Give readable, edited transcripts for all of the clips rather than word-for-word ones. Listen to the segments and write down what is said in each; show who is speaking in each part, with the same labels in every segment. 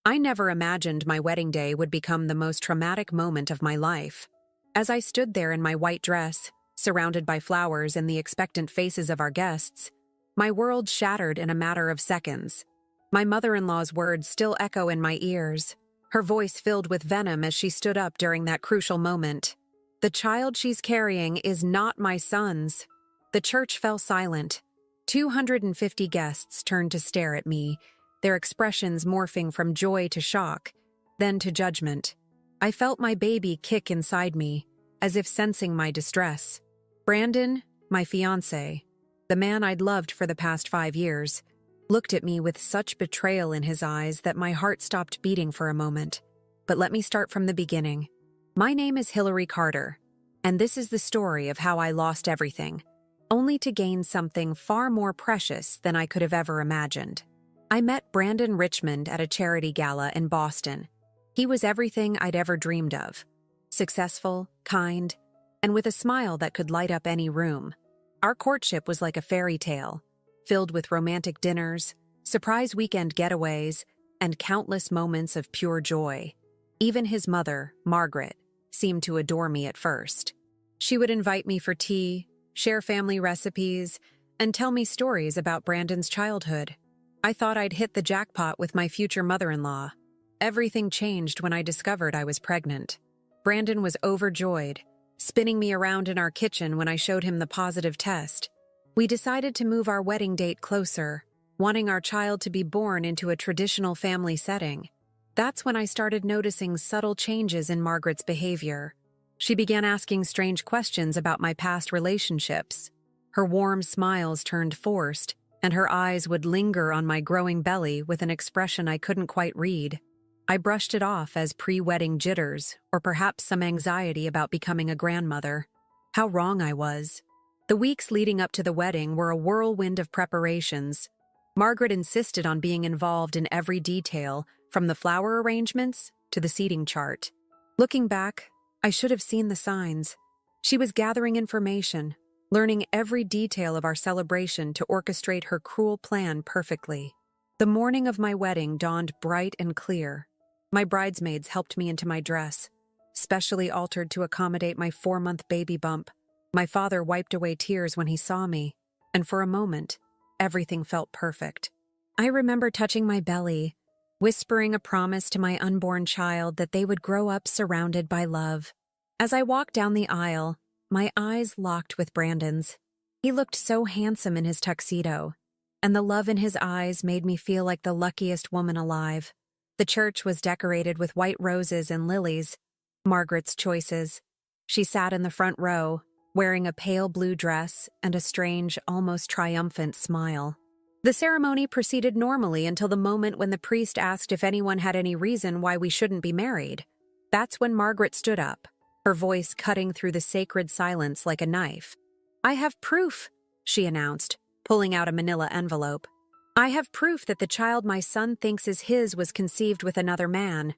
Speaker 1: I never imagined my wedding day would become the most traumatic moment of my life. As I stood there in my white dress, surrounded by flowers and the expectant faces of our guests, my world shattered in a matter of seconds. My mother-in-law's words still echo in my ears, her voice filled with venom as she stood up during that crucial moment. "The child she's carrying is not my son's." The church fell silent. 250 guests turned to stare at me, their expressions morphing from joy to shock, then to judgment. I felt my baby kick inside me, as if sensing my distress. Brandon, my fiancé, the man I'd loved for the past 5 years, looked at me with such betrayal in his eyes that my heart stopped beating for a moment. But let me start from the beginning. My name is Hillary Carter, and this is the story of how I lost everything, only to gain something far more precious than I could have ever imagined. I met Brandon Richmond at a charity gala in Boston. He was everything I'd ever dreamed of. Successful, kind, and with a smile that could light up any room. Our courtship was like a fairy tale, filled with romantic dinners, surprise weekend getaways, and countless moments of pure joy. Even his mother, Margaret, seemed to adore me at first. She would invite me for tea, share family recipes, and tell me stories about Brandon's childhood. I thought I'd hit the jackpot with my future mother-in-law. Everything changed when I discovered I was pregnant. Brandon was overjoyed, spinning me around in our kitchen when I showed him the positive test. We decided to move our wedding date closer, wanting our child to be born into a traditional family setting. That's when I started noticing subtle changes in Margaret's behavior. She began asking strange questions about my past relationships. Her warm smiles turned forced, and her eyes would linger on my growing belly with an expression I couldn't quite read. I brushed it off as pre-wedding jitters, or perhaps some anxiety about becoming a grandmother. How wrong I was. The weeks leading up to the wedding were a whirlwind of preparations. Margaret insisted on being involved in every detail, from the flower arrangements to the seating chart. Looking back, I should have seen the signs. She was gathering information, learning every detail of our celebration to orchestrate her cruel plan perfectly. The morning of my wedding dawned bright and clear. My bridesmaids helped me into my dress, specially altered to accommodate my 4-month baby bump. My father wiped away tears when he saw me, and for a moment, everything felt perfect. I remember touching my belly, whispering a promise to my unborn child that they would grow up surrounded by love. As I walked down the aisle, my eyes locked with Brandon's. He looked so handsome in his tuxedo, and the love in his eyes made me feel like the luckiest woman alive. The church was decorated with white roses and lilies, Margaret's choices. She sat in the front row, wearing a pale blue dress and a strange, almost triumphant smile. The ceremony proceeded normally until the moment when the priest asked if anyone had any reason why we shouldn't be married. That's when Margaret stood up, her voice cutting through the sacred silence like a knife. "I have proof," she announced, pulling out a manila envelope. "I have proof that the child my son thinks is his was conceived with another man.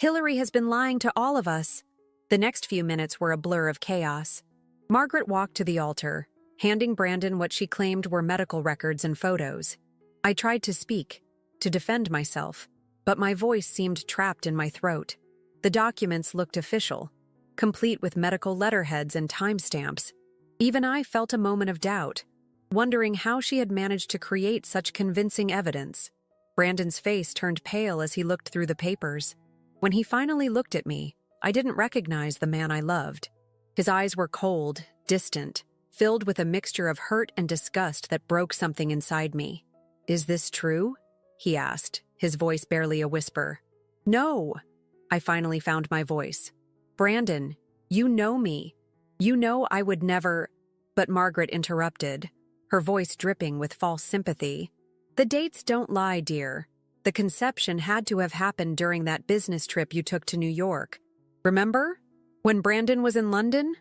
Speaker 1: Hillary has been lying to all of us." The next few minutes were a blur of chaos. Margaret walked to the altar, handing Brandon what she claimed were medical records and photos. I tried to speak, to defend myself, but my voice seemed trapped in my throat. The documents looked official, complete with medical letterheads and timestamps. Even I felt a moment of doubt, wondering how she had managed to create such convincing evidence. Brandon's face turned pale as he looked through the papers. When he finally looked at me, I didn't recognize the man I loved. His eyes were cold, distant, filled with a mixture of hurt and disgust that broke something inside me. "Is this true?" he asked, his voice barely a whisper. "No!" I finally found my voice. "Brandon, you know me. You know I would never—" But Margaret interrupted, her voice dripping with false sympathy. "The dates don't lie, dear. The conception had to have happened during that business trip you took to New York. Remember? When Brandon was in London?"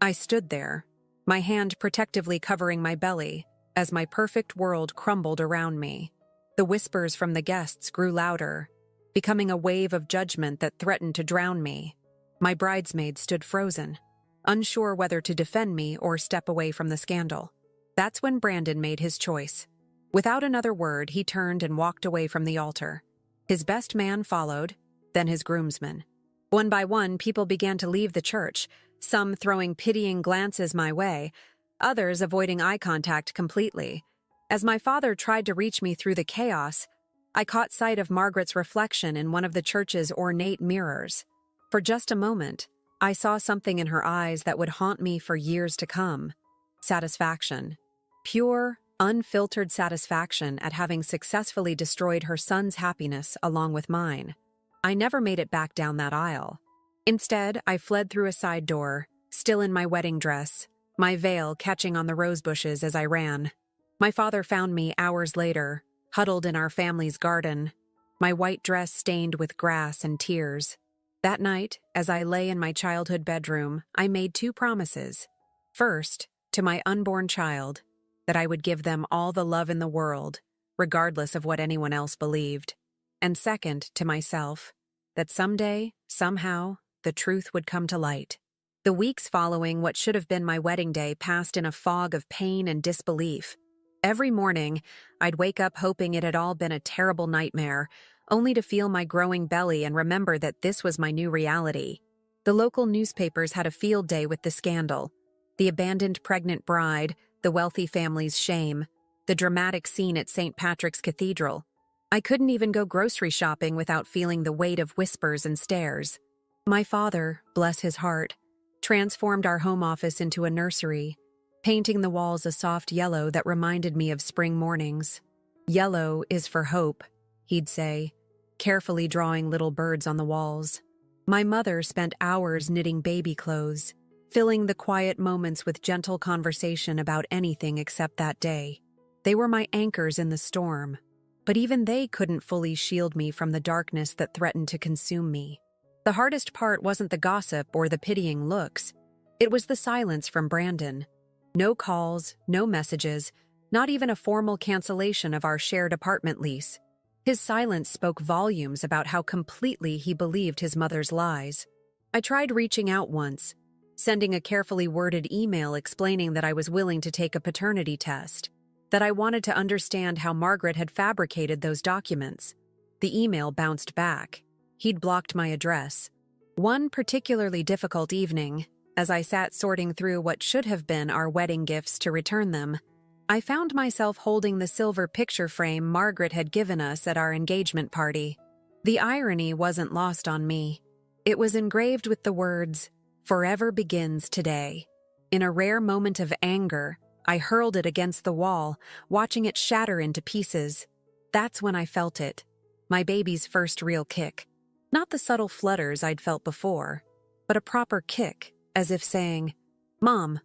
Speaker 1: I stood there, my hand protectively covering my belly, as my perfect world crumbled around me. The whispers from the guests grew louder, becoming a wave of judgment that threatened to drown me. My bridesmaids stood frozen, unsure whether to defend me or step away from the scandal. That's when Brandon made his choice. Without another word, he turned and walked away from the altar. His best man followed, then his groomsmen. One by one, people began to leave the church, some throwing pitying glances my way, others avoiding eye contact completely. As my father tried to reach me through the chaos, I caught sight of Margaret's reflection in one of the church's ornate mirrors. For just a moment, I saw something in her eyes that would haunt me for years to come. Satisfaction. Pure, unfiltered satisfaction at having successfully destroyed her son's happiness along with mine. I never made it back down that aisle. Instead, I fled through a side door, still in my wedding dress, my veil catching on the rose bushes as I ran. My father found me hours later, huddled in our family's garden, my white dress stained with grass and tears. That night, as I lay in my childhood bedroom, I made two promises. First, to my unborn child, that I would give them all the love in the world, regardless of what anyone else believed. And second, to myself, that someday, somehow, the truth would come to light. The weeks following what should have been my wedding day passed in a fog of pain and disbelief. Every morning, I'd wake up hoping it had all been a terrible nightmare, only to feel my growing belly and remember that this was my new reality. The local newspapers had a field day with the scandal. The abandoned pregnant bride, the wealthy family's shame, the dramatic scene at St. Patrick's Cathedral. I couldn't even go grocery shopping without feeling the weight of whispers and stares. My father, bless his heart, transformed our home office into a nursery, painting the walls a soft yellow that reminded me of spring mornings. "Yellow is for hope," he'd say, carefully drawing little birds on the walls. My mother spent hours knitting baby clothes, filling the quiet moments with gentle conversation about anything except that day. They were my anchors in the storm, but even they couldn't fully shield me from the darkness that threatened to consume me. The hardest part wasn't the gossip or the pitying looks. It was the silence from Brandon. No calls, no messages, not even a formal cancellation of our shared apartment lease. His silence spoke volumes about how completely he believed his mother's lies. I tried reaching out once, sending a carefully worded email explaining that I was willing to take a paternity test, that I wanted to understand how Margaret had fabricated those documents. The email bounced back. He'd blocked my address. One particularly difficult evening, as I sat sorting through what should have been our wedding gifts to return them, I found myself holding the silver picture frame Margaret had given us at our engagement party. The irony wasn't lost on me. It was engraved with the words, "Forever begins today." In a rare moment of anger, I hurled it against the wall, watching it shatter into pieces. That's when I felt it, my baby's first real kick. Not the subtle flutters I'd felt before, but a proper kick, as if saying, "Mom,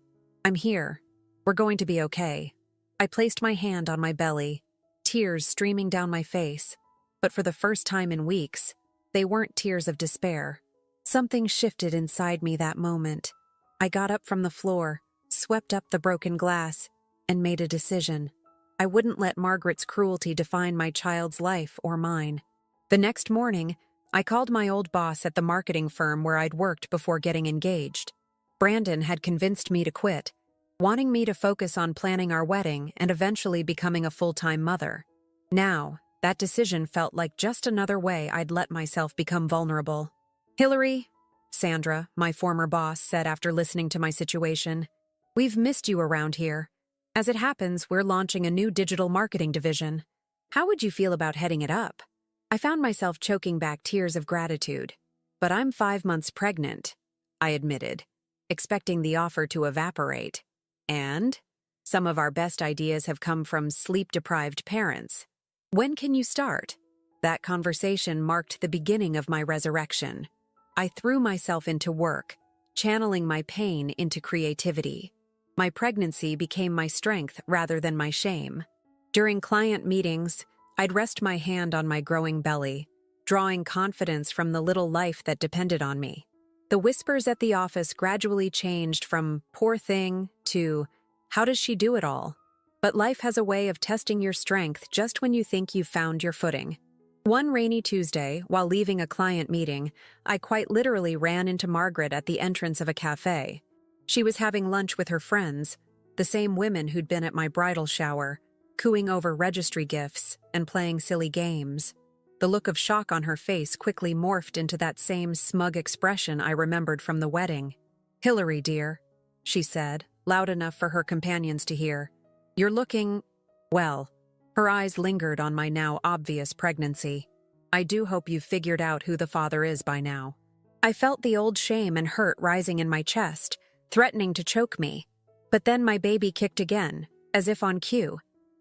Speaker 1: I'm here. We're going to be okay." I placed my hand on my belly, tears streaming down my face, but for the first time in weeks, they weren't tears of despair. Something shifted inside me that moment. I got up from the floor, swept up the broken glass, and made a decision. I wouldn't let Margaret's cruelty define my child's life or mine. The next morning, I called my old boss at the marketing firm where I'd worked before getting engaged. Brandon had convinced me to quit, wanting me to focus on planning our wedding and eventually becoming a full-time mother. Now, that decision felt like just another way I'd let myself become vulnerable. "Hillary," Sandra, my former boss, said after listening to my situation, "we've missed you around here. As it happens, we're launching a new digital marketing division. How would you feel about heading it up?" I found myself choking back tears of gratitude. "But I'm 5 months pregnant," I admitted, expecting the offer to evaporate. "And some of our best ideas have come from sleep-deprived parents. When can you start?" That conversation marked the beginning of my resurrection. I threw myself into work, channeling my pain into creativity. My pregnancy became my strength rather than my shame. During client meetings, I'd rest my hand on my growing belly, drawing confidence from the little life that depended on me. The whispers at the office gradually changed from "poor thing" to "how does she do it all?" But life has a way of testing your strength just when you think you've found your footing. One rainy Tuesday, while leaving a client meeting, I quite literally ran into Margaret at the entrance of a cafe. She was having lunch with her friends, the same women who'd been at my bridal shower, cooing over registry gifts and playing silly games. The look of shock on her face quickly morphed into that same smug expression I remembered from the wedding. "Hillary, dear," she said, loud enough for her companions to hear. "You're looking, well." Her eyes lingered on my now obvious pregnancy. "I do hope you've figured out who the father is by now." I felt the old shame and hurt rising in my chest, threatening to choke me. But then my baby kicked again, as if on cue,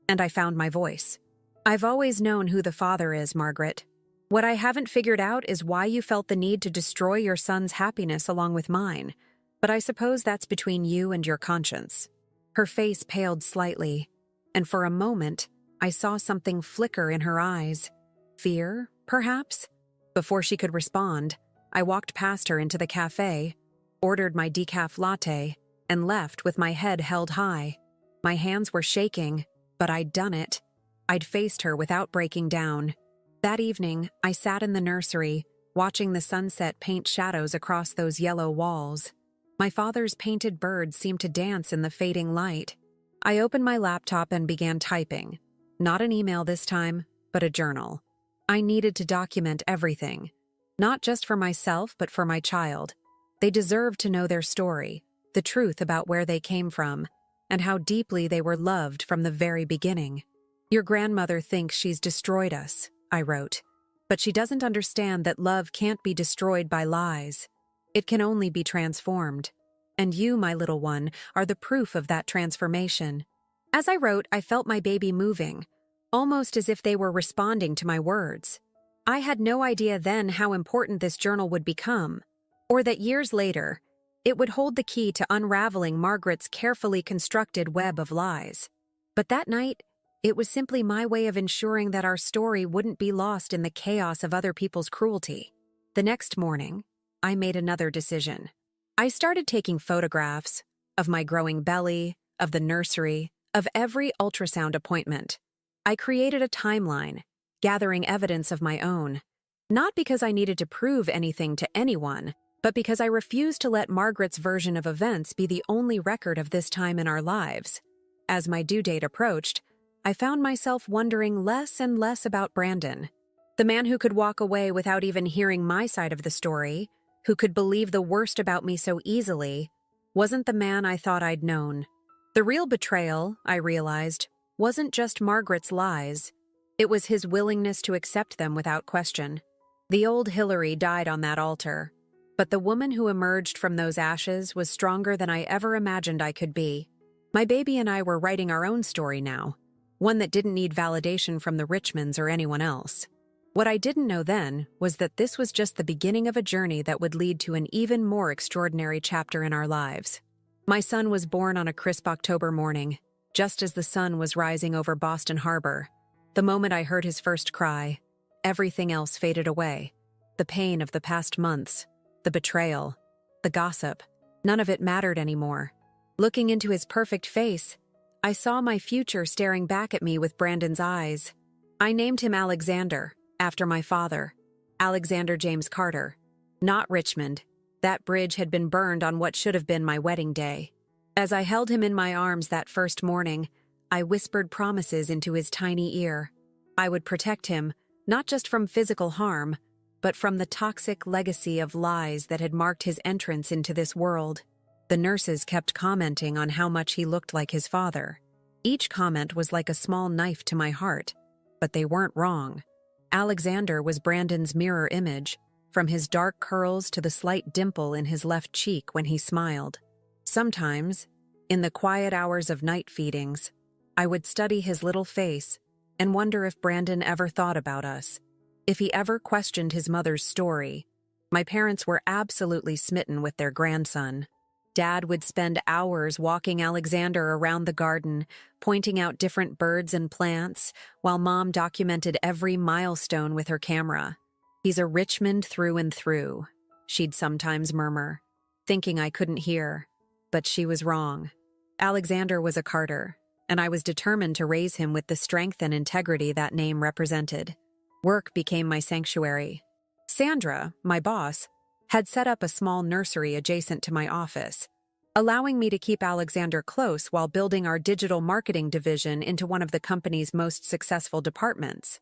Speaker 1: and I found my voice. "I've always known who the father is, Margaret. What I haven't figured out is why you felt the need to destroy your son's happiness along with mine. But I suppose that's between you and your conscience." Her face paled slightly, and for a moment, I saw something flicker in her eyes. Fear, perhaps? Before she could respond, I walked past her into the cafe, ordered my decaf latte, and left with my head held high. My hands were shaking, but I'd done it. I'd faced her without breaking down. That evening, I sat in the nursery, watching the sunset paint shadows across those yellow walls. My father's painted birds seemed to dance in the fading light. I opened my laptop and began typing. Not an email this time, but a journal. I needed to document everything. Not just for myself, but for my child. They deserved to know their story, the truth about where they came from, and how deeply they were loved from the very beginning. "Your grandmother thinks she's destroyed us," I wrote. "But she doesn't understand that love can't be destroyed by lies. It can only be transformed. And you, my little one, are the proof of that transformation." As I wrote, I felt my baby moving, almost as if they were responding to my words. I had no idea then how important this journal would become, or that years later, it would hold the key to unraveling Margaret's carefully constructed web of lies. But that night, it was simply my way of ensuring that our story wouldn't be lost in the chaos of other people's cruelty. The next morning, I made another decision. I started taking photographs of my growing belly, of the nursery, of every ultrasound appointment. I created a timeline, gathering evidence of my own. Not because I needed to prove anything to anyone, but because I refused to let Margaret's version of events be the only record of this time in our lives. As my due date approached, I found myself wondering less and less about Brandon, the man who could walk away without even hearing my side of the story, who could believe the worst about me so easily, wasn't the man I thought I'd known. The real betrayal, I realized, wasn't just Margaret's lies. It was his willingness to accept them without question. The old Hillary died on that altar, but the woman who emerged from those ashes was stronger than I ever imagined I could be. My baby and I were writing our own story now, one that didn't need validation from the Richmonds or anyone else. What I didn't know then was that this was just the beginning of a journey that would lead to an even more extraordinary chapter in our lives. My son was born on a crisp October morning, just as the sun was rising over Boston Harbor. The moment I heard his first cry, everything else faded away. The pain of the past months, the betrayal, the gossip, none of it mattered anymore. Looking into his perfect face, I saw my future staring back at me with Brandon's eyes. I named him Alexander, after my father, Alexander James Carter. Not Richmond. That bridge had been burned on what should have been my wedding day. As I held him in my arms that first morning, I whispered promises into his tiny ear. I would protect him, not just from physical harm, but from the toxic legacy of lies that had marked his entrance into this world. The nurses kept commenting on how much he looked like his father. Each comment was like a small knife to my heart, but they weren't wrong. Alexander was Brandon's mirror image, from his dark curls to the slight dimple in his left cheek when he smiled. Sometimes, in the quiet hours of night feedings, I would study his little face and wonder if Brandon ever thought about us, if he ever questioned his mother's story. My parents were absolutely smitten with their grandson. Dad would spend hours walking Alexander around the garden, pointing out different birds and plants, while Mom documented every milestone with her camera. "He's a Richmond through and through," she'd sometimes murmur, thinking I couldn't hear. But she was wrong. Alexander was a Carter, and I was determined to raise him with the strength and integrity that name represented. Work became my sanctuary. Sandra, my boss, had set up a small nursery adjacent to my office, allowing me to keep Alexander close while building our digital marketing division into one of the company's most successful departments.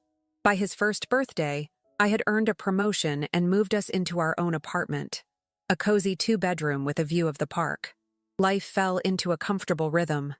Speaker 1: By his first birthday, I had earned a promotion and moved us into our own apartment, a cozy two-bedroom with a view of the park. Life fell into a comfortable rhythm.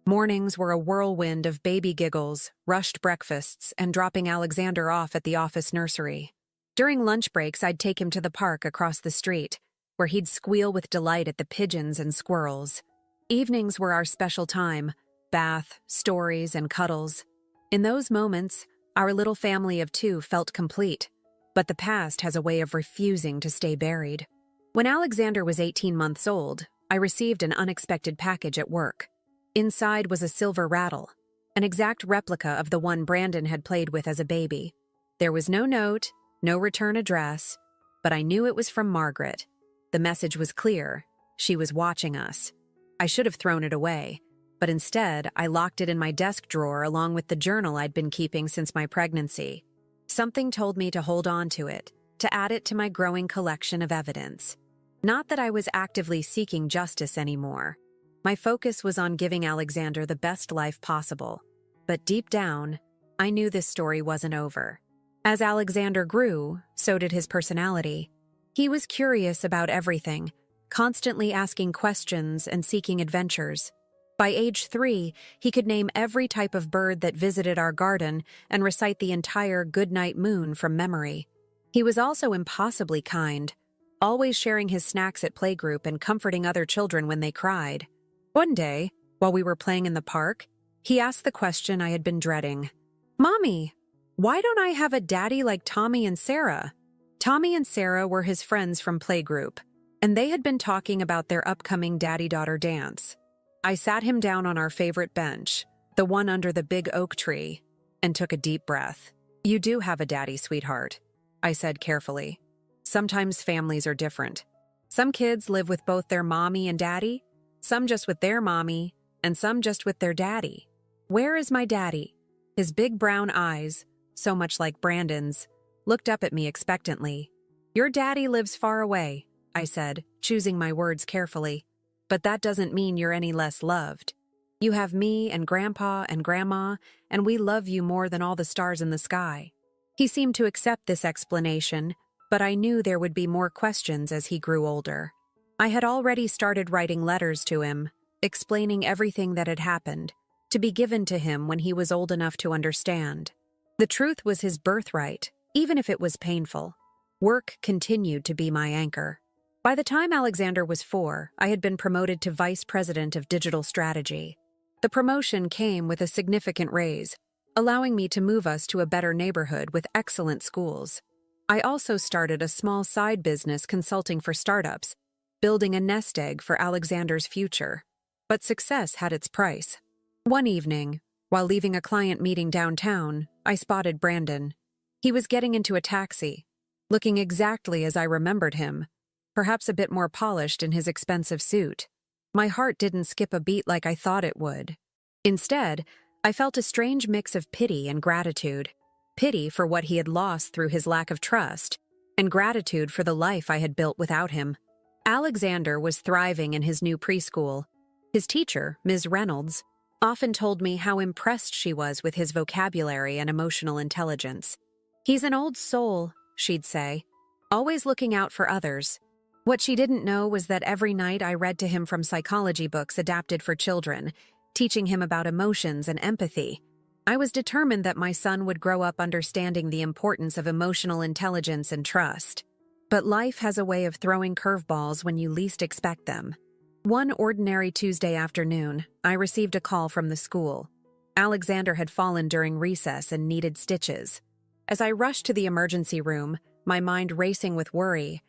Speaker 1: Mornings were a whirlwind of baby giggles, rushed breakfasts, and dropping Alexander off at the office nursery. During lunch breaks, I'd take him to the park across the street, where he'd squeal with delight at the pigeons and squirrels. Evenings were our special time: bath, stories, and cuddles. In those moments, our little family of two felt complete, but the past has a way of refusing to stay buried. When Alexander was 18 months old, I received an unexpected package at work. Inside was a silver rattle, an exact replica of the one Brandon had played with as a baby. There was no note, no return address, but I knew it was from Margaret. The message was clear. She was watching us. I should have thrown it away, but instead I locked it in my desk drawer along with the journal I'd been keeping since my pregnancy. Something told me to hold on to it, to add it to my growing collection of evidence. Not that I was actively seeking justice anymore. My focus was on giving Alexander the best life possible. But deep down, I knew this story wasn't over. As Alexander grew, so did his personality. He was curious about everything, constantly asking questions and seeking adventures. By age 3, he could name every type of bird that visited our garden and recite the entire goodnight moon from memory. He was also impossibly kind, always sharing his snacks at playgroup and comforting other children when they cried. One day, while we were playing in the park, he asked the question I had been dreading. "Mommy, why don't I have a daddy like Tommy and Sarah?" Tommy and Sarah were his friends from playgroup, and they had been talking about their upcoming daddy-daughter dance. I sat him down on our favorite bench, the one under the big oak tree, and took a deep breath. "You do have a daddy, sweetheart," I said carefully. "Sometimes families are different. Some kids live with both their mommy and daddy, some just with their mommy, and some just with their daddy. Where is my daddy?" His big brown eyes, so much like Brandon's, looked up at me expectantly. "Your daddy lives far away," I said, choosing my words carefully. "But that doesn't mean you're any less loved. You have me and Grandpa and Grandma, and we love you more than all the stars in the sky." He seemed to accept this explanation, but I knew there would be more questions as he grew older. I had already started writing letters to him, explaining everything that had happened, to be given to him when he was old enough to understand. The truth was his birthright, even if it was painful. Work continued to be my anchor. By the time Alexander was 4, I had been promoted to Vice President of Digital Strategy. The promotion came with a significant raise, allowing me to move us to a better neighborhood with excellent schools. I also started a small side business consulting for startups, building a nest egg for Alexander's future. But success had its price. One evening, while leaving a client meeting downtown, I spotted Brandon. He was getting into a taxi, looking exactly as I remembered him, perhaps a bit more polished in his expensive suit. My heart didn't skip a beat like I thought it would. Instead, I felt a strange mix of pity and gratitude. Pity for what he had lost through his lack of trust, and gratitude for the life I had built without him. Alexander was thriving in his new preschool. His teacher, Ms. Reynolds, often told me how impressed she was with his vocabulary and emotional intelligence. "He's an old soul," she'd say, "always looking out for others." What she didn't know was that every night I read to him from psychology books adapted for children, teaching him about emotions and empathy. I was determined that my son would grow up understanding the importance of emotional intelligence and trust. But life has a way of throwing curveballs when you least expect them. One ordinary Tuesday afternoon, I received a call from the school. Alexander had fallen during recess and needed stitches. As I rushed to the emergency room, my mind racing with worry,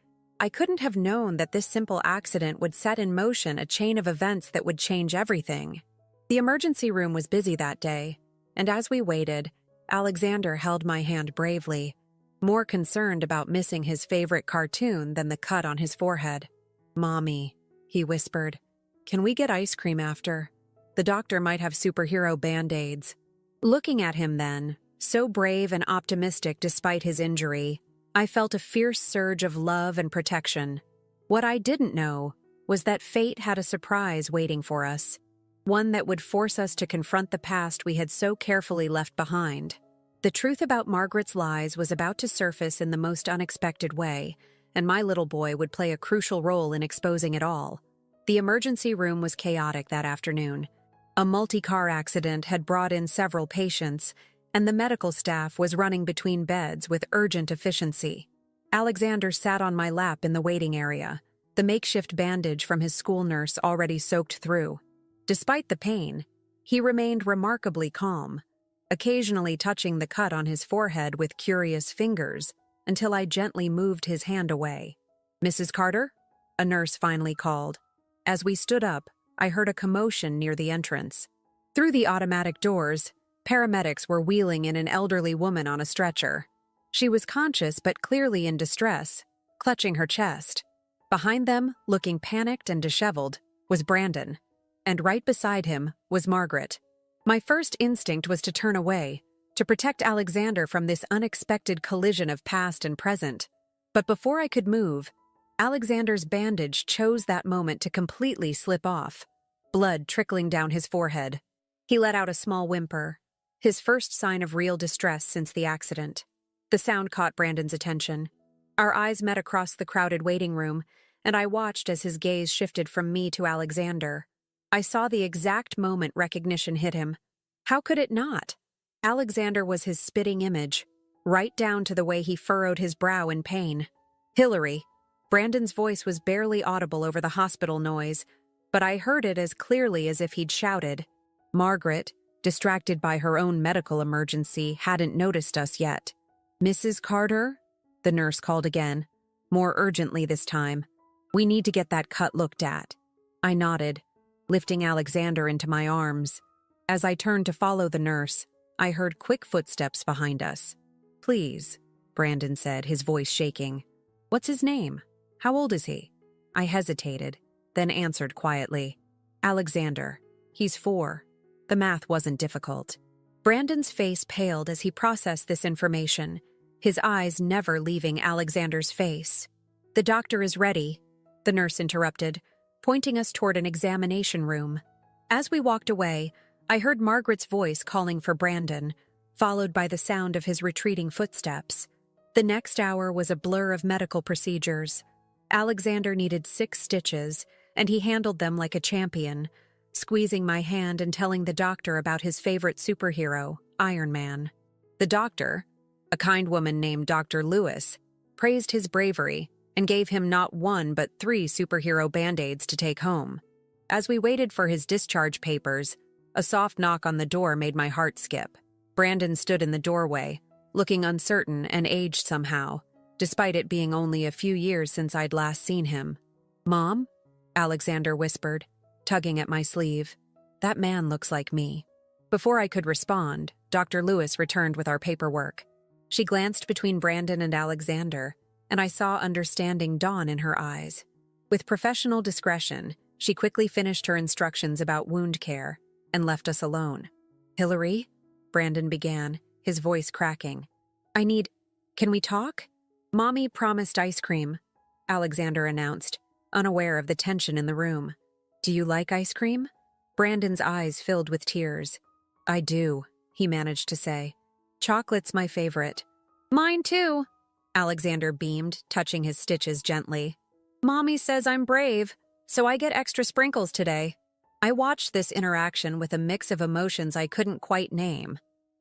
Speaker 1: I couldn't have known that this simple accident would set in motion a chain of events that would change everything. The emergency room was busy that day, and as we waited, Alexander held my hand bravely, more concerned about missing his favorite cartoon than the cut on his forehead. "Mommy," he whispered, "can we get ice cream after? The doctor might have superhero Band-Aids." Looking at him then, so brave and optimistic despite his injury, I felt a fierce surge of love and protection. What I didn't know was that fate had a surprise waiting for us, one that would force us to confront the past we had so carefully left behind. The truth about Margaret's lies was about to surface in the most unexpected way, and my little boy would play a crucial role in exposing it all. The emergency room was chaotic that afternoon. A multi-car accident had brought in several patients, and the medical staff was running between beds with urgent efficiency. Alexander sat on my lap in the waiting area, the makeshift bandage from his school nurse already soaked through. Despite the pain, he remained remarkably calm, occasionally touching the cut on his forehead with curious fingers until I gently moved his hand away. "Mrs. Carter?" a nurse finally called. As we stood up, I heard a commotion near the entrance. Through the automatic doors, paramedics were wheeling in an elderly woman on a stretcher. She was conscious but clearly in distress, clutching her chest. Behind them, looking panicked and disheveled, was Brandon, and right beside him was Margaret. My first instinct was to turn away, to protect Alexander from this unexpected collision of past and present. But before I could move, Alexander's bandage chose that moment to completely slip off, blood trickling down his forehead. He let out a small whimper, his first sign of real distress since the accident. The sound caught Brandon's attention. Our eyes met across the crowded waiting room, and I watched as his gaze shifted from me to Alexander. I saw the exact moment recognition hit him. How could it not? Alexander was his spitting image, right down to the way he furrowed his brow in pain. "Hillary." Brandon's voice was barely audible over the hospital noise, but I heard it as clearly as if he'd shouted. Margaret, distracted by her own medical emergency, hadn't noticed us yet. "Mrs. Carter?" the nurse called again, more urgently this time. "We need to get that cut looked at." I nodded, lifting Alexander into my arms. As I turned to follow the nurse, I heard quick footsteps behind us. "Please," Brandon said, his voice shaking. "What's his name? How old is he?" I hesitated, then answered quietly. "Alexander. He's 4. The math wasn't difficult." Brandon's face paled as he processed this information, his eyes never leaving Alexander's face. "The doctor is ready," the nurse interrupted, pointing us toward an examination room. As we walked away, I heard Margaret's voice calling for Brandon, followed by the sound of his retreating footsteps. The next hour was a blur of medical procedures. Alexander needed 6 stitches, and he handled them like a champion, squeezing my hand and telling the doctor about his favorite superhero, Iron Man. The doctor, a kind woman named Dr. Lewis, praised his bravery and gave him not 1 but 3 superhero band-aids to take home. As we waited for his discharge papers, a soft knock on the door made my heart skip. Brandon stood in the doorway, looking uncertain and aged somehow, despite it being only a few years since I'd last seen him. "Mom?" Alexander whispered, tugging at my sleeve. "That man looks like me." Before I could respond, Dr. Lewis returned with our paperwork. She glanced between Brandon and Alexander, and I saw understanding dawn in her eyes. With professional discretion, she quickly finished her instructions about wound care and left us alone. "Hillary?" Brandon began, his voice cracking. Can we talk?" "Mommy promised ice cream," Alexander announced, unaware of the tension in the room. "Do you like ice cream?" Brandon's eyes filled with tears. "I do," he managed to say. "Chocolate's my favorite." "Mine too," Alexander beamed, touching his stitches gently. "Mommy says I'm brave, so I get extra sprinkles today." I watched this interaction with a mix of emotions I couldn't quite name.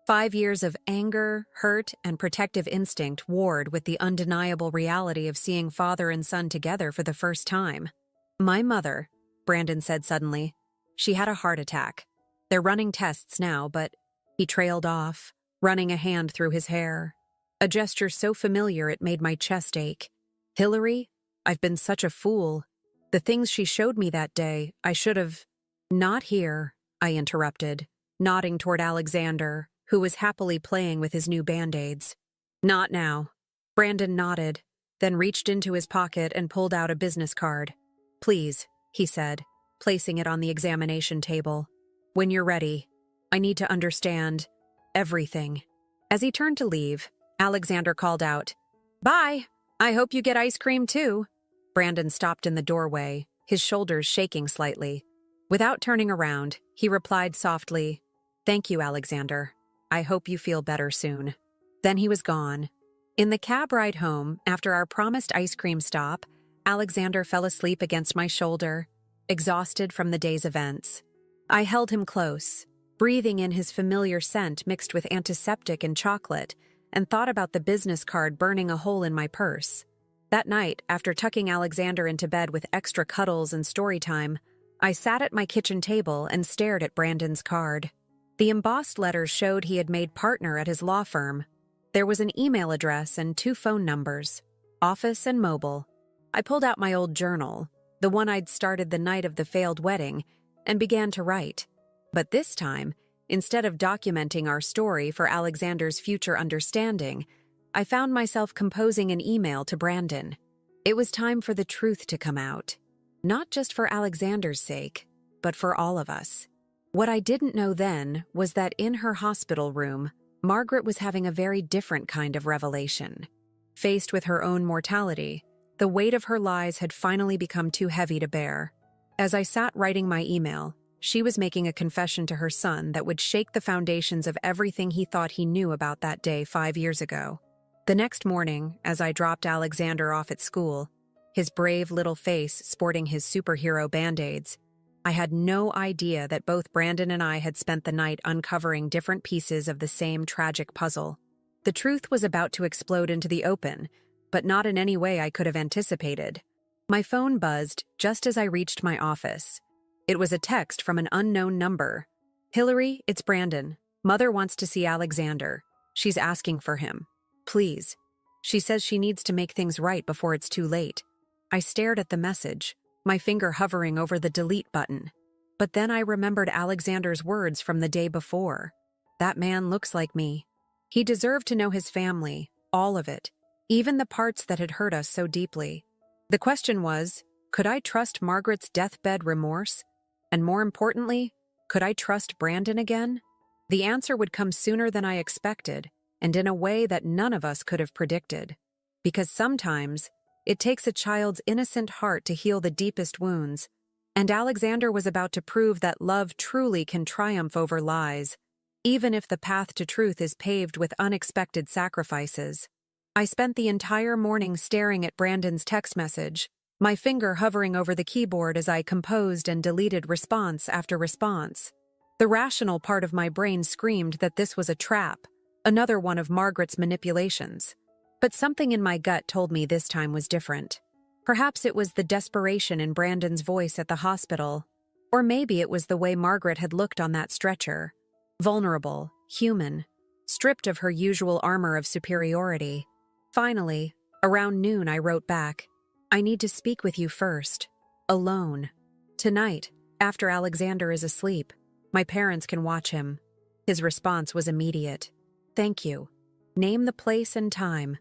Speaker 1: 5 years of anger, hurt, and protective instinct warred with the undeniable reality of seeing father and son together for the first time. "My mother," Brandon said suddenly. "She had a heart attack. They're running tests now, but..." He trailed off, running a hand through his hair. A gesture so familiar it made my chest ache. "Hillary, I've been such a fool. The things she showed me that day, I should have..." "Not here," I interrupted, nodding toward Alexander, who was happily playing with his new band-aids. "Not now." Brandon nodded, then reached into his pocket and pulled out a business card. "Please," he said, placing it on the examination table. "When you're ready, I need to understand everything." As he turned to leave, Alexander called out, "Bye! I hope you get ice cream too." Brandon stopped in the doorway, his shoulders shaking slightly. Without turning around, he replied softly, "Thank you, Alexander." I hope you feel better soon." Then he was gone. In the cab ride home, after our promised ice cream stop, Alexander fell asleep against my shoulder, exhausted from the day's events. I held him close, breathing in his familiar scent mixed with antiseptic and chocolate, and thought about the business card burning a hole in my purse. That night, after tucking Alexander into bed with extra cuddles and story time, I sat at my kitchen table and stared at Brandon's card. The embossed letters showed he had made partner at his law firm. There was an email address and 2 phone numbers, office and mobile. I pulled out my old journal, the one I'd started the night of the failed wedding, and began to write. But this time, instead of documenting our story for Alexander's future understanding, I found myself composing an email to Brandon. It was time for the truth to come out. Not just for Alexander's sake, but for all of us. What I didn't know then was that in her hospital room, Margaret was having a very different kind of revelation. Faced with her own mortality, the weight of her lies had finally become too heavy to bear. As I sat writing my email, she was making a confession to her son that would shake the foundations of everything he thought he knew about that day 5 years ago. The next morning, as I dropped Alexander off at school, his brave little face sporting his superhero band-aids, I had no idea that both Brandon and I had spent the night uncovering different pieces of the same tragic puzzle. The truth was about to explode into the open, but not in any way I could have anticipated. My phone buzzed just as I reached my office. It was a text from an unknown number. "Hillary, it's Brandon. Mother wants to see Alexander. She's asking for him. Please. She says she needs to make things right before it's too late." I stared at the message, my finger hovering over the delete button. But then I remembered Alexander's words from the day before. "That man looks like me." He deserved to know his family, all of it, even the parts that had hurt us so deeply. The question was, could I trust Margaret's deathbed remorse? And more importantly, could I trust Brandon again? The answer would come sooner than I expected, and in a way that none of us could have predicted. Because sometimes, it takes a child's innocent heart to heal the deepest wounds, and Alexander was about to prove that love truly can triumph over lies, even if the path to truth is paved with unexpected sacrifices. I spent the entire morning staring at Brandon's text message, my finger hovering over the keyboard as I composed and deleted response after response. The rational part of my brain screamed that this was a trap, another one of Margaret's manipulations. But something in my gut told me this time was different. Perhaps it was the desperation in Brandon's voice at the hospital, or maybe it was the way Margaret had looked on that stretcher. Vulnerable, human, stripped of her usual armor of superiority. Finally, around noon I wrote back, "I need to speak with you first. Alone. Tonight, after Alexander is asleep, my parents can watch him." His response was immediate. "Thank you. Name the place and time."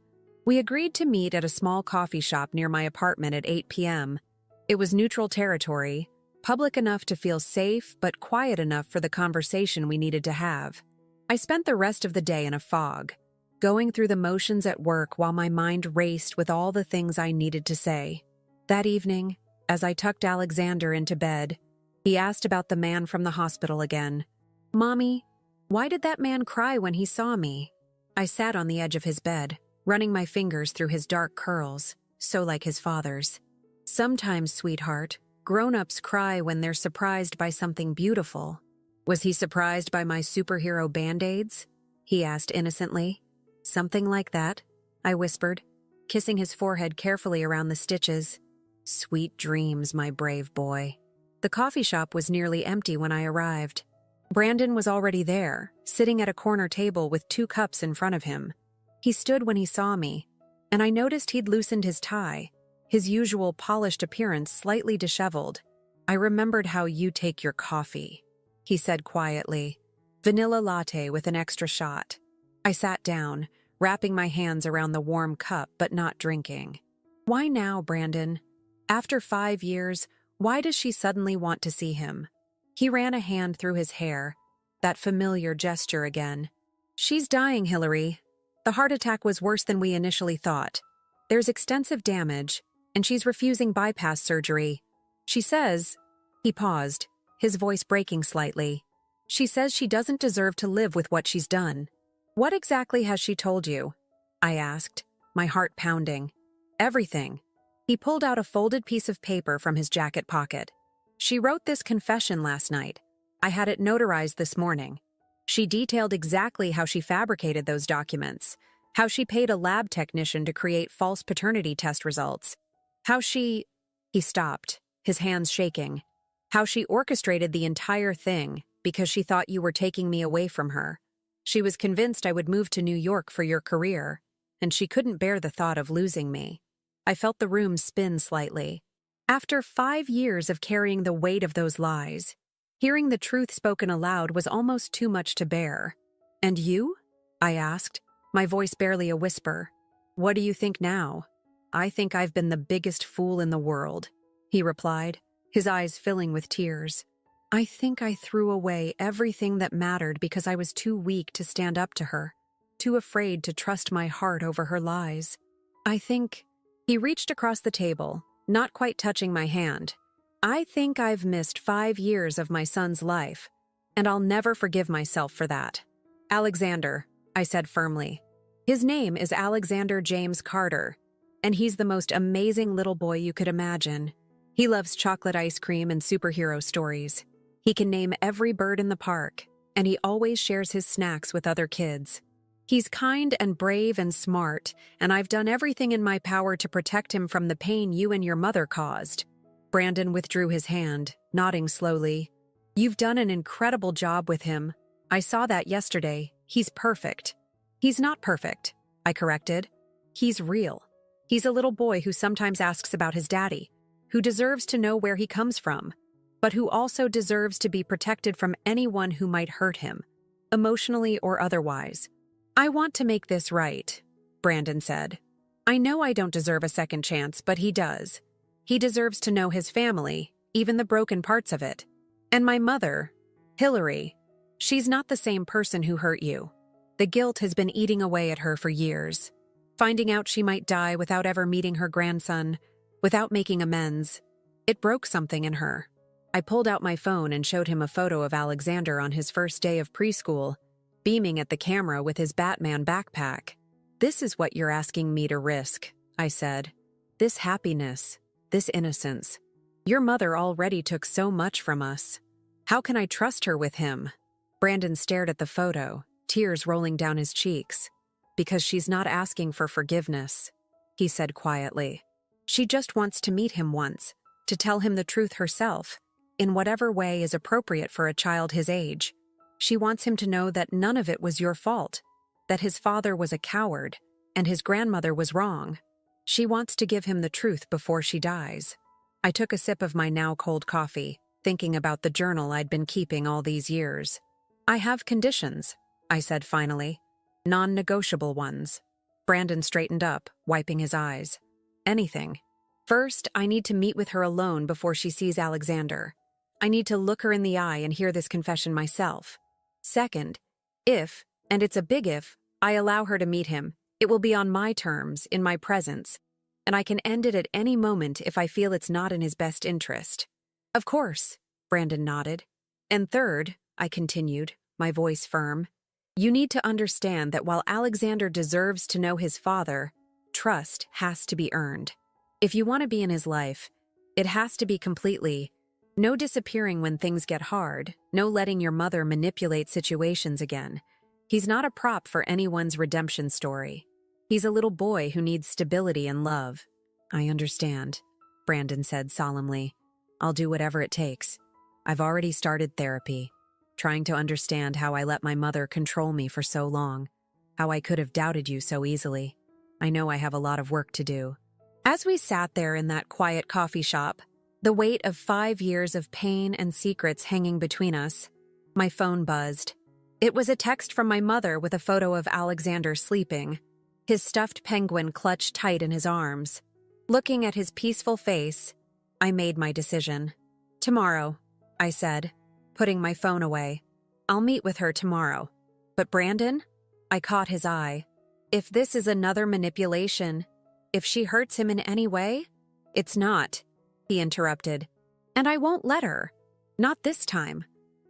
Speaker 1: We agreed to meet at a small coffee shop near my apartment at 8 p.m. It was neutral territory, public enough to feel safe but quiet enough for the conversation we needed to have. I spent the rest of the day in a fog, going through the motions at work while my mind raced with all the things I needed to say. That evening, as I tucked Alexander into bed, he asked about the man from the hospital again. "Mommy, why did that man cry when he saw me?" I sat on the edge of his bed, running my fingers through his dark curls, so like his father's. "Sometimes, sweetheart, grown-ups cry when they're surprised by something beautiful." "Was he surprised by my superhero band-aids?" he asked innocently. "Something like that," I whispered, kissing his forehead carefully around the stitches. "Sweet dreams, my brave boy." The coffee shop was nearly empty when I arrived. Brandon was already there, sitting at a corner table with 2 cups in front of him. He stood when he saw me, and I noticed he'd loosened his tie, his usual polished appearance slightly disheveled. "I remembered how you take your coffee," he said quietly. "Vanilla latte with an extra shot." I sat down, wrapping my hands around the warm cup but not drinking. "Why now, Brandon? After 5 years, why does she suddenly want to see him?" He ran a hand through his hair, that familiar gesture again. "She's dying, Hillary. The heart attack was worse than we initially thought. There's extensive damage, and she's refusing bypass surgery. She says—" He paused, his voice breaking slightly. She says she doesn't deserve to live with what she's done. What exactly has she told you? I asked, my heart pounding. Everything. He pulled out a folded piece of paper from his jacket pocket. She wrote this confession last night. I had it notarized this morning. She detailed exactly how she fabricated those documents, how she paid a lab technician to create false paternity test results, how she— He stopped, his hands shaking. How she orchestrated the entire thing because she thought you were taking me away from her. She was convinced I would move to New York for your career, and she couldn't bear the thought of losing me. I felt the room spin slightly. After 5 years of carrying the weight of those lies, hearing the truth spoken aloud was almost too much to bear. And you? I asked, my voice barely a whisper. What do you think now? I think I've been the biggest fool in the world, he replied, his eyes filling with tears. I think I threw away everything that mattered because I was too weak to stand up to her, too afraid to trust my heart over her lies. I think— He reached across the table, not quite touching my hand. I think I've missed 5 years of my son's life, and I'll never forgive myself for that. Alexander, I said firmly. His name is Alexander James Carter, and he's the most amazing little boy you could imagine. He loves chocolate ice cream and superhero stories. He can name every bird in the park, and he always shares his snacks with other kids. He's kind and brave and smart, and I've done everything in my power to protect him from the pain you and your mother caused. Brandon withdrew his hand, nodding slowly. You've done an incredible job with him. I saw that yesterday. He's perfect. He's not perfect, I corrected. He's real. He's a little boy who sometimes asks about his daddy, who deserves to know where he comes from, but who also deserves to be protected from anyone who might hurt him, emotionally or otherwise. I want to make this right, Brandon said. I know I don't deserve a second chance, but he does. He deserves to know his family, even the broken parts of it. And my mother, Hillary, she's not the same person who hurt you. The guilt has been eating away at her for years. Finding out she might die without ever meeting her grandson, without making amends, it broke something in her. I pulled out my phone and showed him a photo of Alexander on his first day of preschool, beaming at the camera with his Batman backpack. This is what you're asking me to risk, I said. This happiness, this innocence. Your mother already took so much from us. How can I trust her with him? Brandon stared at the photo, tears rolling down his cheeks. Because she's not asking for forgiveness, he said quietly. She just wants to meet him once, to tell him the truth herself, in whatever way is appropriate for a child his age. She wants him to know that none of it was your fault, that his father was a coward, and his grandmother was wrong. She wants to give him the truth before she dies. I took a sip of my now cold coffee, thinking about the journal I'd been keeping all these years. I have conditions, I said finally. Non-negotiable ones. Brandon straightened up, wiping his eyes. Anything. First, I need to meet with her alone before she sees Alexander. I need to look her in the eye and hear this confession myself. Second, if, and it's a big if, I allow her to meet him, it will be on my terms, in my presence, and I can end it at any moment if I feel it's not in his best interest. Of course, Brandon nodded. And third, I continued, my voice firm, you need to understand that while Alexander deserves to know his father, trust has to be earned. If you want to be in his life, it has to be completely. No disappearing when things get hard, no letting your mother manipulate situations again. He's not a prop for anyone's redemption story. He's a little boy who needs stability and love. I understand, Brandon said solemnly. I'll do whatever it takes. I've already started therapy, trying to understand how I let my mother control me for so long, how I could have doubted you so easily. I know I have a lot of work to do. As we sat there in that quiet coffee shop, the weight of 5 years of pain and secrets hanging between us, my phone buzzed. It was a text from my mother with a photo of Alexander sleeping, his stuffed penguin clutched tight in his arms. Looking at his peaceful face, I made my decision. Tomorrow, I said, putting my phone away. I'll meet with her tomorrow. But Brandon? I caught his eye. If this is another manipulation, if she hurts him in any way, it's not, he interrupted. And I won't let her. Not this time.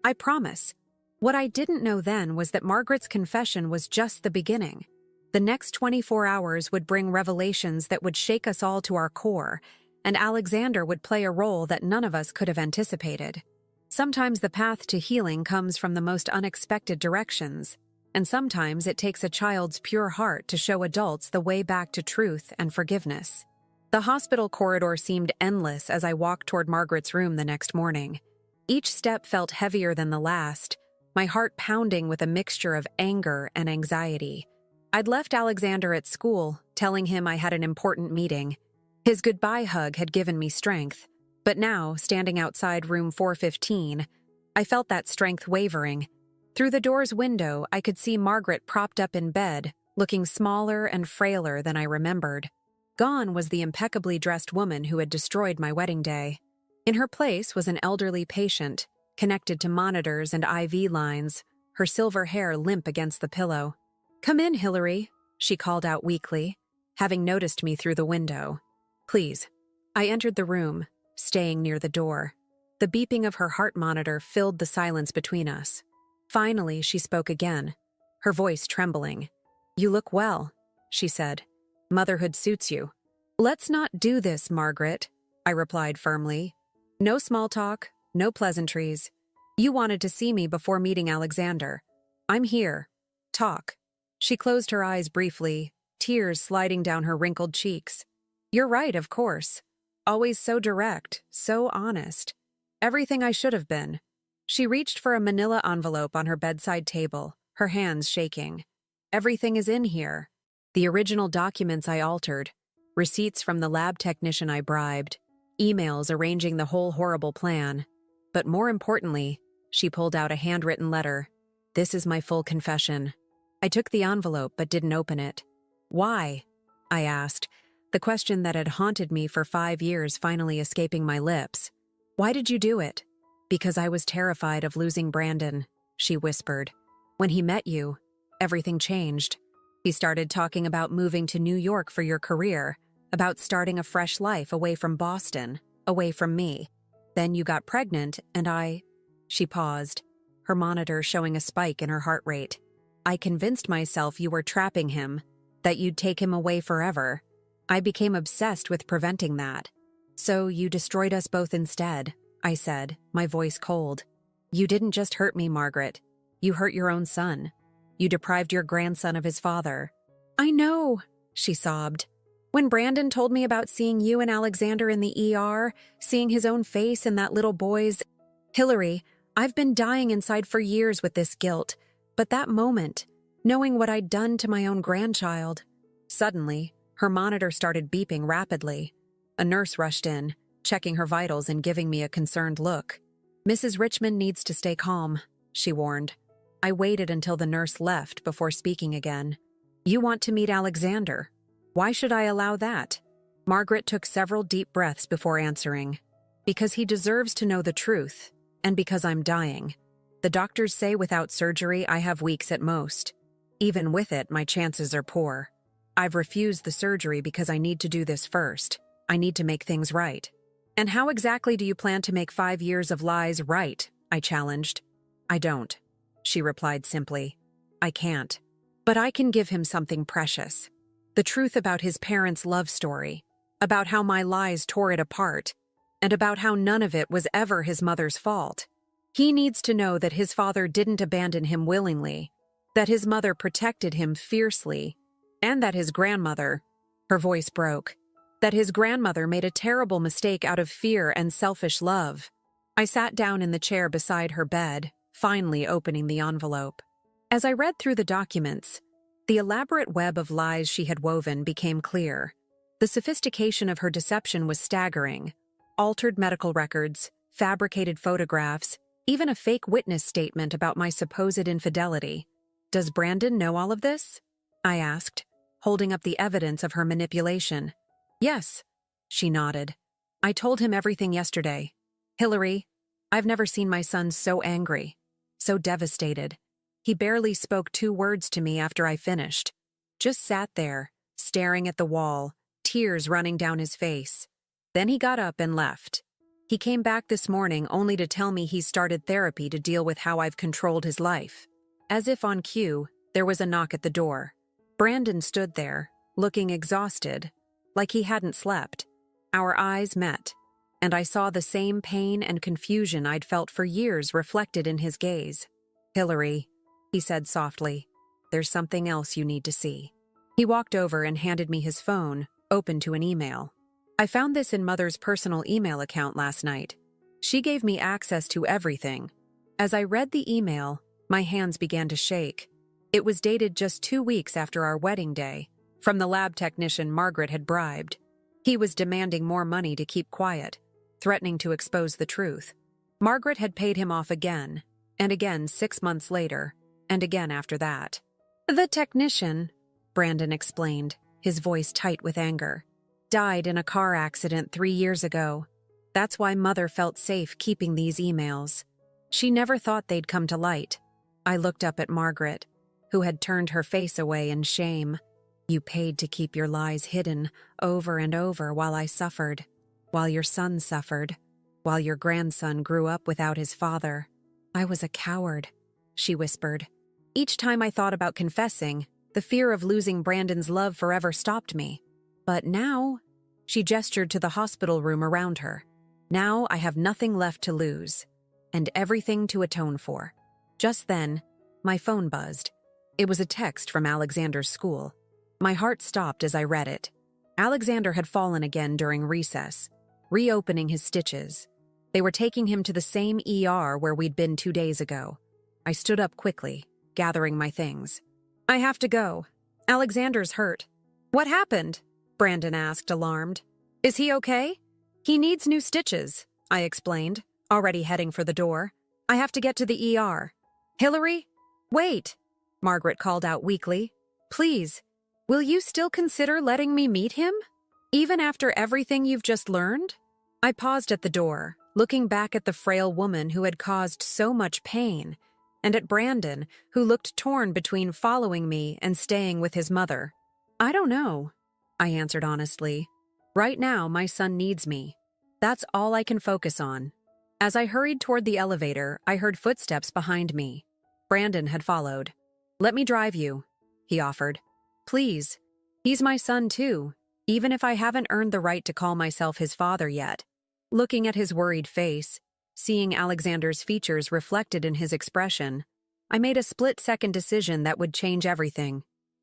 Speaker 1: I promise. What I didn't know then was that Margaret's confession was just the beginning. The next 24 hours would bring revelations that would shake us all to our core, and Alexander would play a role that none of us could have anticipated. Sometimes the path to healing comes from the most unexpected directions, and sometimes it takes a child's pure heart to show adults the way back to truth and forgiveness. The hospital corridor seemed endless as I walked toward Margaret's room the next morning. Each step felt heavier than the last, my heart pounding with a mixture of anger and anxiety. I'd left Alexander at school, telling him I had an important meeting. His goodbye hug had given me strength, but now, standing outside room 415, I felt that strength wavering. Through the door's window, I could see Margaret propped up in bed, looking smaller and frailer than I remembered. Gone was the impeccably dressed woman who had destroyed my wedding day. In her place was an elderly patient, connected to monitors and IV lines, her silver hair limp against the pillow. "Come in, Hillary," she called out weakly, having noticed me through the window. "Please." I entered the room, staying near the door. The beeping of her heart monitor filled the silence between us. Finally, she spoke again, her voice trembling. "You look well," she said. "Motherhood suits you." "Let's not do this, Margaret," I replied firmly. "No small talk, no pleasantries. You wanted to see me before meeting Alexander. I'm here. Talk." She closed her eyes briefly, tears sliding down her wrinkled cheeks. "You're right, of course. Always so direct, so honest. Everything I should have been." She reached for a manila envelope on her bedside table, her hands shaking. "Everything is in here. The original documents I altered, receipts from the lab technician I bribed, emails arranging the whole horrible plan. But more importantly," she pulled out a handwritten letter. "This is my full confession." I took the envelope but didn't open it. "Why?" I asked, the question that had haunted me for 5 years finally escaping my lips. "Why did you do it?" "Because I was terrified of losing Brandon," she whispered. "When he met you, everything changed. He started talking about moving to New York for your career, about starting a fresh life away from Boston, away from me. Then you got pregnant, and I—" She paused, her monitor showing a spike in her heart rate. "I convinced myself you were trapping him, that you'd take him away forever. I became obsessed with preventing that. So you destroyed us both instead," I said, my voice cold. "You didn't just hurt me, Margaret. You hurt your own son. You deprived your grandson of his father." "I know," she sobbed. "When Brandon told me about seeing you and Alexander in the ER, seeing his own face in that little boy's—" "Hillary, I've been dying inside for years with this guilt. But that moment, knowing what I'd done to my own grandchild—" Suddenly, her monitor started beeping rapidly. A nurse rushed in, checking her vitals and giving me a concerned look. "Mrs. Richmond needs to stay calm," she warned. I waited until the nurse left before speaking again. "You want to meet Alexander. Why should I allow that?" Margaret took several deep breaths before answering. "Because he deserves to know the truth, and because I'm dying. The doctors say without surgery I have weeks at most. Even with it, my chances are poor. I've refused the surgery because I need to do this first. I need to make things right." "And how exactly do you plan to make 5 years of lies right?" I challenged. "I don't," she replied simply. "I can't. But I can give him something precious. The truth about his parents' love story, about how my lies tore it apart, and about how none of it was ever his mother's fault. He needs to know that his father didn't abandon him willingly, that his mother protected him fiercely, and that his grandmother—" her voice broke, "that his grandmother made a terrible mistake out of fear and selfish love." I sat down in the chair beside her bed, finally opening the envelope. As I read through the documents, the elaborate web of lies she had woven became clear. The sophistication of her deception was staggering. Altered medical records, fabricated photographs, even a fake witness statement about my supposed infidelity. "Does Brandon know all of this?" I asked, holding up the evidence of her manipulation. "Yes," she nodded. "I told him everything yesterday. Hillary, I've never seen my son so angry, so devastated. He barely spoke 2 words to me after I finished. Just sat there, staring at the wall, tears running down his face. Then he got up and left. He came back this morning only to tell me he's started therapy to deal with how I've controlled his life. As if on cue, there was a knock at the door. Brandon stood there, looking exhausted, like he hadn't slept. Our eyes met, and I saw the same pain and confusion I'd felt for years reflected in his gaze. "Hillary," he said softly, "there's something else you need to see." He walked over and handed me his phone, open to an email. I found this in Mother's personal email account last night. She gave me access to everything. As I read the email, my hands began to shake. It was dated just 2 weeks after our wedding day, from the lab technician Margaret had bribed. He was demanding more money to keep quiet, threatening to expose the truth. Margaret had paid him off again, and again 6 months later, and again after that. "The technician," Brandon explained, his voice tight with anger, "died in a car accident 3 years ago. That's why Mother felt safe keeping these emails. She never thought they'd come to light." I looked up at Margaret, who had turned her face away in shame. "You paid to keep your lies hidden over and over while I suffered, while your son suffered, while your grandson grew up without his father. I was a coward," she whispered. Each time I thought about confessing, the fear of losing Brandon's love forever stopped me. But now, she gestured to the hospital room around her. "Now I have nothing left to lose, and everything to atone for." Just then, my phone buzzed. It was a text from Alexander's school. My heart stopped as I read it. Alexander had fallen again during recess, reopening his stitches. They were taking him to the same ER where we'd been 2 days ago. I stood up quickly, gathering my things. "I have to go. Alexander's hurt." "What happened?" Brandon asked, alarmed. "Is he okay?" "He needs new stitches," I explained, already heading for the door. "I have to get to the ER." "Hillary? Wait," Margaret called out weakly. "Please, will you still consider letting me meet him? Even after everything you've just learned?" I paused at the door, looking back at the frail woman who had caused so much pain, and at Brandon, who looked torn between following me and staying with his mother. "I don't know," I answered honestly. "Right now, my son needs me. That's all I can focus on." As I hurried toward the elevator, I heard footsteps behind me. Brandon had followed. "Let me drive you," he offered. "Please. He's my son too, even if I haven't earned the right to call myself his father yet." Looking at his worried face, seeing Alexander's features reflected in his expression, I made a split-second decision that would change everything.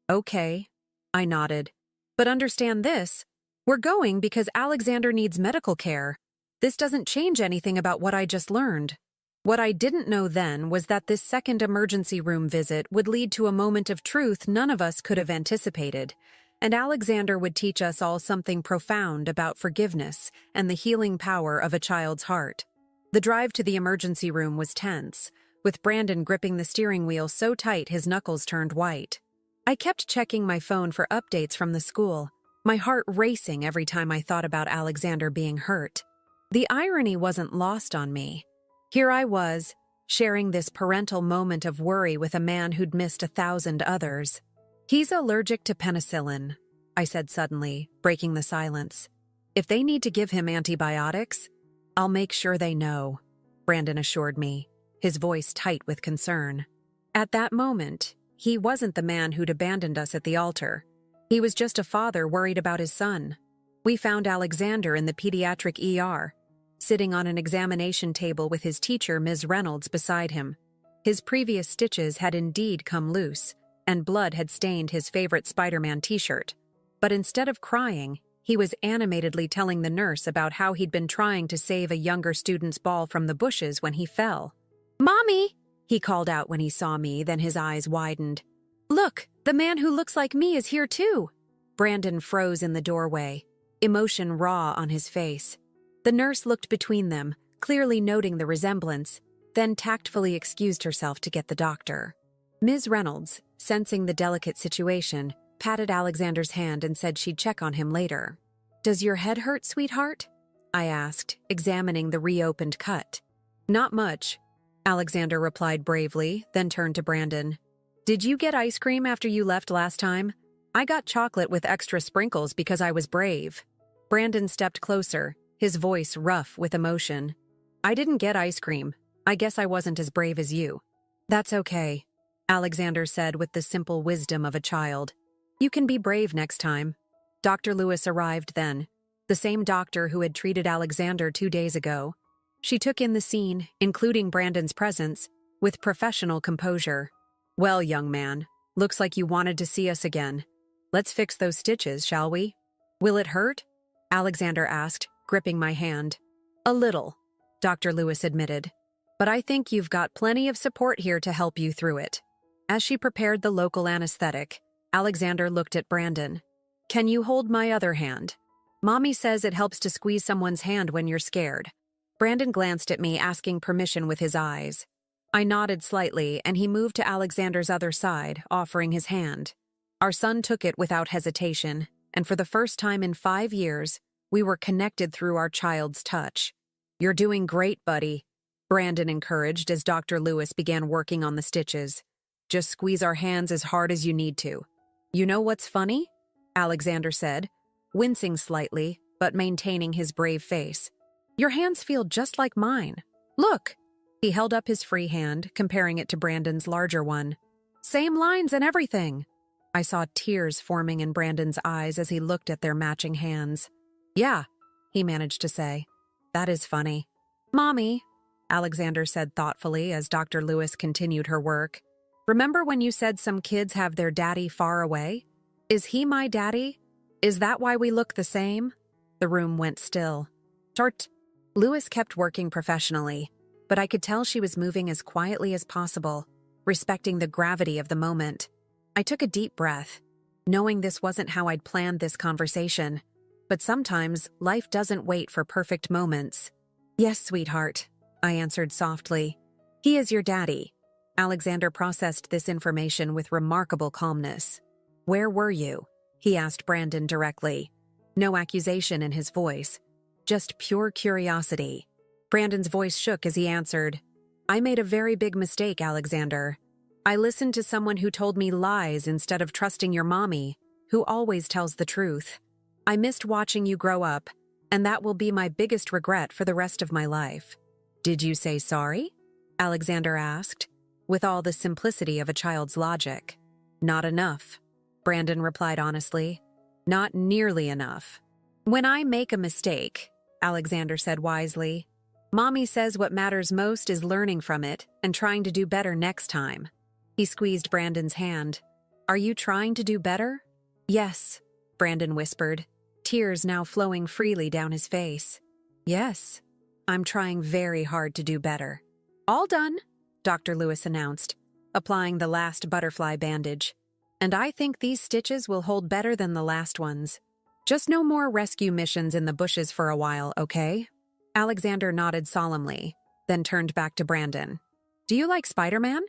Speaker 1: "Okay," I nodded. "But understand this. We're going because Alexander needs medical care. This doesn't change anything about what I just learned." What I didn't know then was that this second emergency room visit would lead to a moment of truth none of us could have anticipated, and Alexander would teach us all something profound about forgiveness and the healing power of a child's heart. The drive to the emergency room was tense, with Brandon gripping the steering wheel so tight his knuckles turned white. I kept checking my phone for updates from the school, my heart racing every time I thought about Alexander being hurt. The irony wasn't lost on me. Here I was, sharing this parental moment of worry with a man who'd missed 1,000 others. "He's allergic to penicillin," I said suddenly, breaking the silence. "If they need to give him antibiotics, I'll make sure they know," Brandon assured me, his voice tight with concern. At that moment, he wasn't the man who'd abandoned us at the altar. He was just a father worried about his son. We found Alexander in the pediatric ER, sitting on an examination table with his teacher, Ms. Reynolds, beside him. His previous stitches had indeed come loose, and blood had stained his favorite Spider-Man t-shirt. But instead of crying, he was animatedly telling the nurse about how he'd been trying to save a younger student's ball from the bushes when he fell. "Mommy!" he called out when he saw me, then his eyes widened. "Look, the man who looks like me is here too!" Brandon froze in the doorway, emotion raw on his face. The nurse looked between them, clearly noting the resemblance, then tactfully excused herself to get the doctor. Ms. Reynolds, sensing the delicate situation, patted Alexander's hand and said she'd check on him later. "Does your head hurt, sweetheart?" I asked, examining the reopened cut. "Not much," Alexander replied bravely, then turned to Brandon. "Did you get ice cream after you left last time? I got chocolate with extra sprinkles because I was brave." Brandon stepped closer, his voice rough with emotion. "I didn't get ice cream. I guess I wasn't as brave as you." "That's okay," Alexander said with the simple wisdom of a child. "You can be brave next time." Dr. Lewis arrived then, the same doctor who had treated Alexander 2 days ago. She took in the scene, including Brandon's presence, with professional composure. "Well, young man, looks like you wanted to see us again. Let's fix those stitches, shall we?" "Will it hurt?" Alexander asked, gripping my hand. "A little," Dr. Lewis admitted. "But I think you've got plenty of support here to help you through it." As she prepared the local anesthetic, Alexander looked at Brandon. "Can you hold my other hand? Mommy says it helps to squeeze someone's hand when you're scared." Brandon glanced at me, asking permission with his eyes. I nodded slightly, and he moved to Alexander's other side, offering his hand. Our son took it without hesitation, and for the first time in 5 years, we were connected through our child's touch. "You're doing great, buddy," Brandon encouraged as Dr. Lewis began working on the stitches. "Just squeeze our hands as hard as you need to." "You know what's funny?" Alexander said, wincing slightly, but maintaining his brave face. "Your hands feel just like mine. Look." He held up his free hand, comparing it to Brandon's larger one. "Same lines and everything." I saw tears forming in Brandon's eyes as he looked at their matching hands. "Yeah," he managed to say. "That is funny." "Mommy," Alexander said thoughtfully as Dr. Lewis continued her work, "remember when you said some kids have their daddy far away? Is he my daddy? Is that why we look the same?" The room went still. "Tart." Lewis kept working professionally, but I could tell she was moving as quietly as possible, respecting the gravity of the moment. I took a deep breath, knowing this wasn't how I'd planned this conversation. But sometimes life doesn't wait for perfect moments. "Yes, sweetheart," I answered softly. "He is your daddy." Alexander processed this information with remarkable calmness. "Where were you?" he asked Brandon directly. No accusation in his voice, just pure curiosity. Brandon's voice shook as he answered, "I made a very big mistake, Alexander. I listened to someone who told me lies instead of trusting your mommy, who always tells the truth. I missed watching you grow up, and that will be my biggest regret for the rest of my life." "Did you say sorry?" Alexander asked, with all the simplicity of a child's logic. "Not enough," Brandon replied honestly. "Not nearly enough." "When I make a mistake," Alexander said wisely, "Mommy says what matters most is learning from it and trying to do better next time." He squeezed Brandon's hand. "Are you trying to do better?" "Yes," Brandon whispered, tears now flowing freely down his face. "Yes, I'm trying very hard to do better." "All done," Dr. Lewis announced, applying the last butterfly bandage. "And I think these stitches will hold better than the last ones. Just no more rescue missions in the bushes for a while, okay?" Alexander nodded solemnly, then turned back to Brandon. "Do you like Spider-Man?"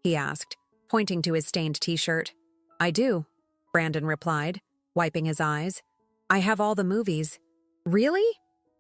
Speaker 1: he asked, pointing to his stained t-shirt. "I do," Brandon replied, wiping his eyes. "I have all the movies." "Really?"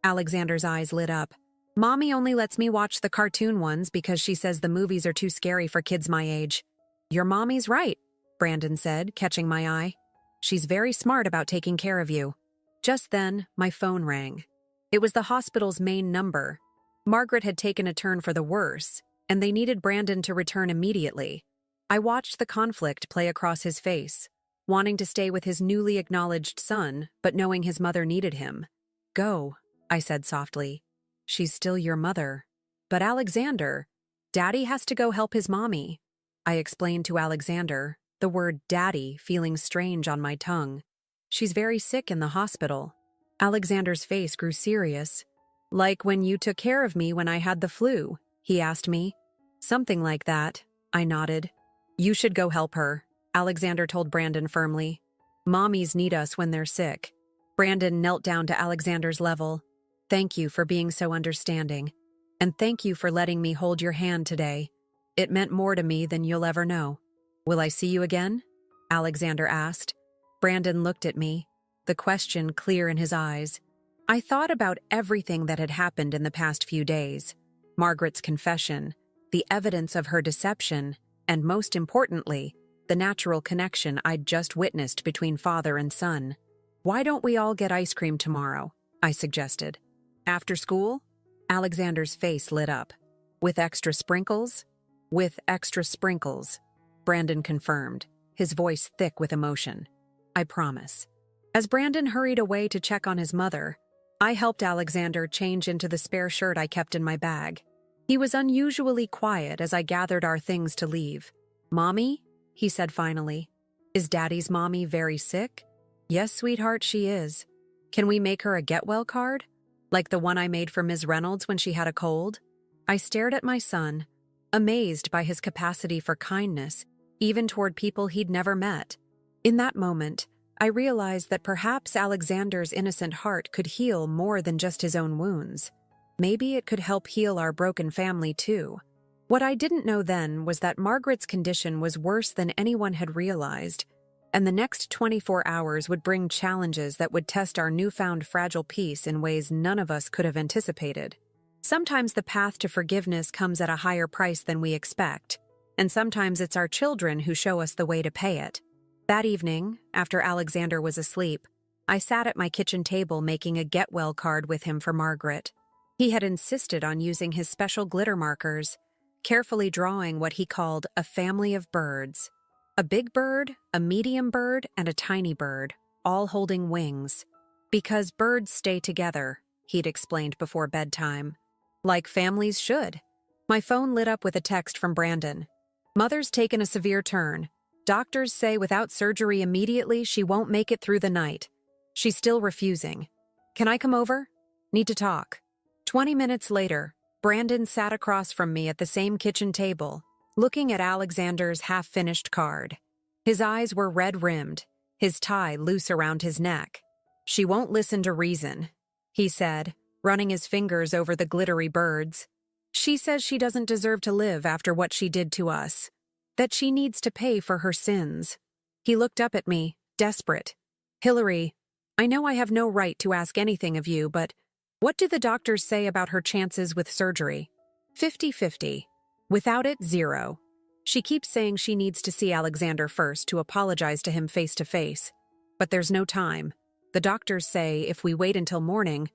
Speaker 1: Alexander's eyes lit up. "Mommy only lets me watch the cartoon ones because she says the movies are too scary for kids my age." "Your mommy's right," Brandon said, catching my eye. "She's very smart about taking care of you." Just then, my phone rang. It was the hospital's main number. Margaret had taken a turn for the worse, and they needed Brandon to return immediately. I watched the conflict play across his face, wanting to stay with his newly acknowledged son, but knowing his mother needed him. "Go," I said softly. "She's still your mother." "But Alexander, Daddy has to go help his mommy." I explained to Alexander, the word daddy feeling strange on my tongue. "She's very sick in the hospital." Alexander's face grew serious. "Like when you took care of me when I had the flu?" he asked me. "Something like that," I nodded. "You should go help her," Alexander told Brandon firmly. "Mommies need us when they're sick." Brandon knelt down to Alexander's level. "Thank you for being so understanding. And thank you for letting me hold your hand today. It meant more to me than you'll ever know." "Will I see you again?" Alexander asked. Brandon looked at me, the question clear in his eyes. I thought about everything that had happened in the past few days. Margaret's confession, the evidence of her deception, and most importantly, the natural connection I'd just witnessed between father and son. "Why don't we all get ice cream tomorrow?" I suggested. After school? Alexander's face lit up. With extra sprinkles? With extra sprinkles, Brandon confirmed, his voice thick with emotion. I promise. As Brandon hurried away to check on his mother, I helped Alexander change into the spare shirt I kept in my bag. He was unusually quiet as I gathered our things to leave. Mommy? He said finally. Is Daddy's mommy very sick? Yes, sweetheart, she is. Can we make her a get well card? Like the one I made for Ms. Reynolds when she had a cold? I stared at my son, amazed by his capacity for kindness, even toward people he'd never met. In that moment, I realized that perhaps Alexander's innocent heart could heal more than just his own wounds. Maybe it could help heal our broken family too. What I didn't know then was that Margaret's condition was worse than anyone had realized, and the next 24 hours would bring challenges that would test our newfound fragile peace in ways none of us could have anticipated. Sometimes the path to forgiveness comes at a higher price than we expect, and sometimes it's our children who show us the way to pay it. That evening, after Alexander was asleep, I sat at my kitchen table making a get well card with him for Margaret. He had insisted on using his special glitter markers, carefully drawing what he called a family of birds. A big bird, a medium bird, and a tiny bird, all holding wings. Because birds stay together, he'd explained before bedtime. Like families should. My phone lit up with a text from Brandon. Mother's taken a severe turn. Doctors say without surgery immediately she won't make it through the night. She's still refusing. Can I come over? Need to talk. 20 minutes later, Brandon sat across from me at the same kitchen table, looking at Alexander's half-finished card. His eyes were red-rimmed, his tie loose around his neck. She won't listen to reason, he said, running his fingers over the glittery birds. She says she doesn't deserve to live after what she did to us, that she needs to pay for her sins. He looked up at me, desperate. Hillary, I know I have no right to ask anything of you, but what do the doctors say about her chances with surgery? 50-50. Without it, 0. She keeps saying she needs to see Alexander first to apologize to him face to face. But there's no time. The doctors say if we wait until morning.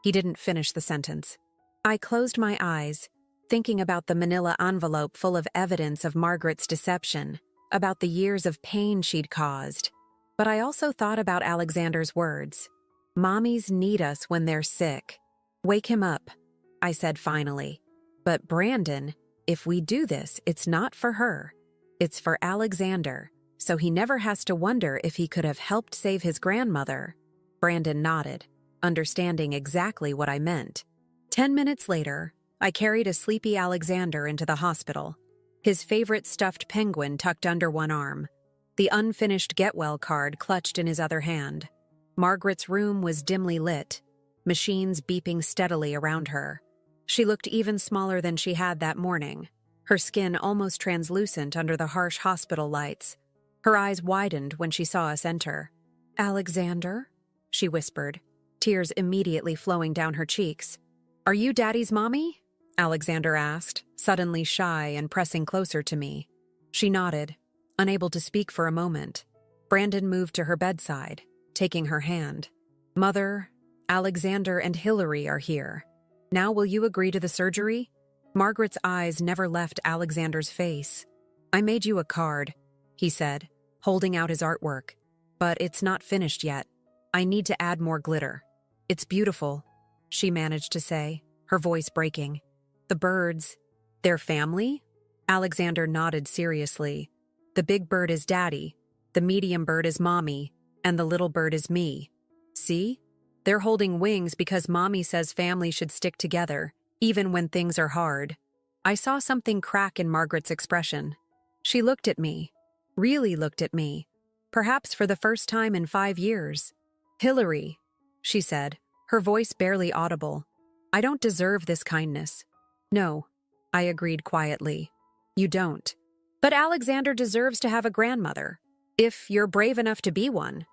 Speaker 1: He didn't finish the sentence. I closed my eyes, thinking about the manila envelope full of evidence of Margaret's deception, about the years of pain she'd caused. But I also thought about Alexander's words. Mommies need us when they're sick. Wake him up, I said finally. But Brandon, if we do this, it's not for her. It's for Alexander, so he never has to wonder if he could have helped save his grandmother. Brandon nodded, understanding exactly what I meant. 10 minutes later, I carried a sleepy Alexander into the hospital, his favorite stuffed penguin tucked under one arm, the unfinished get-well card clutched in his other hand. Margaret's room was dimly lit, machines beeping steadily around her. She looked even smaller than she had that morning, her skin almost translucent under the harsh hospital lights. Her eyes widened when she saw us enter. Alexander? She whispered, tears immediately flowing down her cheeks. Are you Daddy's mommy? Alexander asked, suddenly shy and pressing closer to me. She nodded, unable to speak for a moment. Brandon moved to her bedside, taking her hand. Mother, Alexander and Hillary are here. Now will you agree to the surgery? Margaret's eyes never left Alexander's face. I made you a card, he said, holding out his artwork. But it's not finished yet. I need to add more glitter. It's beautiful, she managed to say, her voice breaking. The birds, their family? Alexander nodded seriously. The big bird is Daddy, the medium bird is Mommy, and the little bird is me. See? They're holding wings because Mommy says family should stick together, even when things are hard. I saw something crack in Margaret's expression. She looked at me, really looked at me, perhaps for the first time in 5 years. Hillary, she said, her voice barely audible. I don't deserve this kindness. No, I agreed quietly. You don't. But Alexander deserves to have a grandmother, if you're brave enough to be one.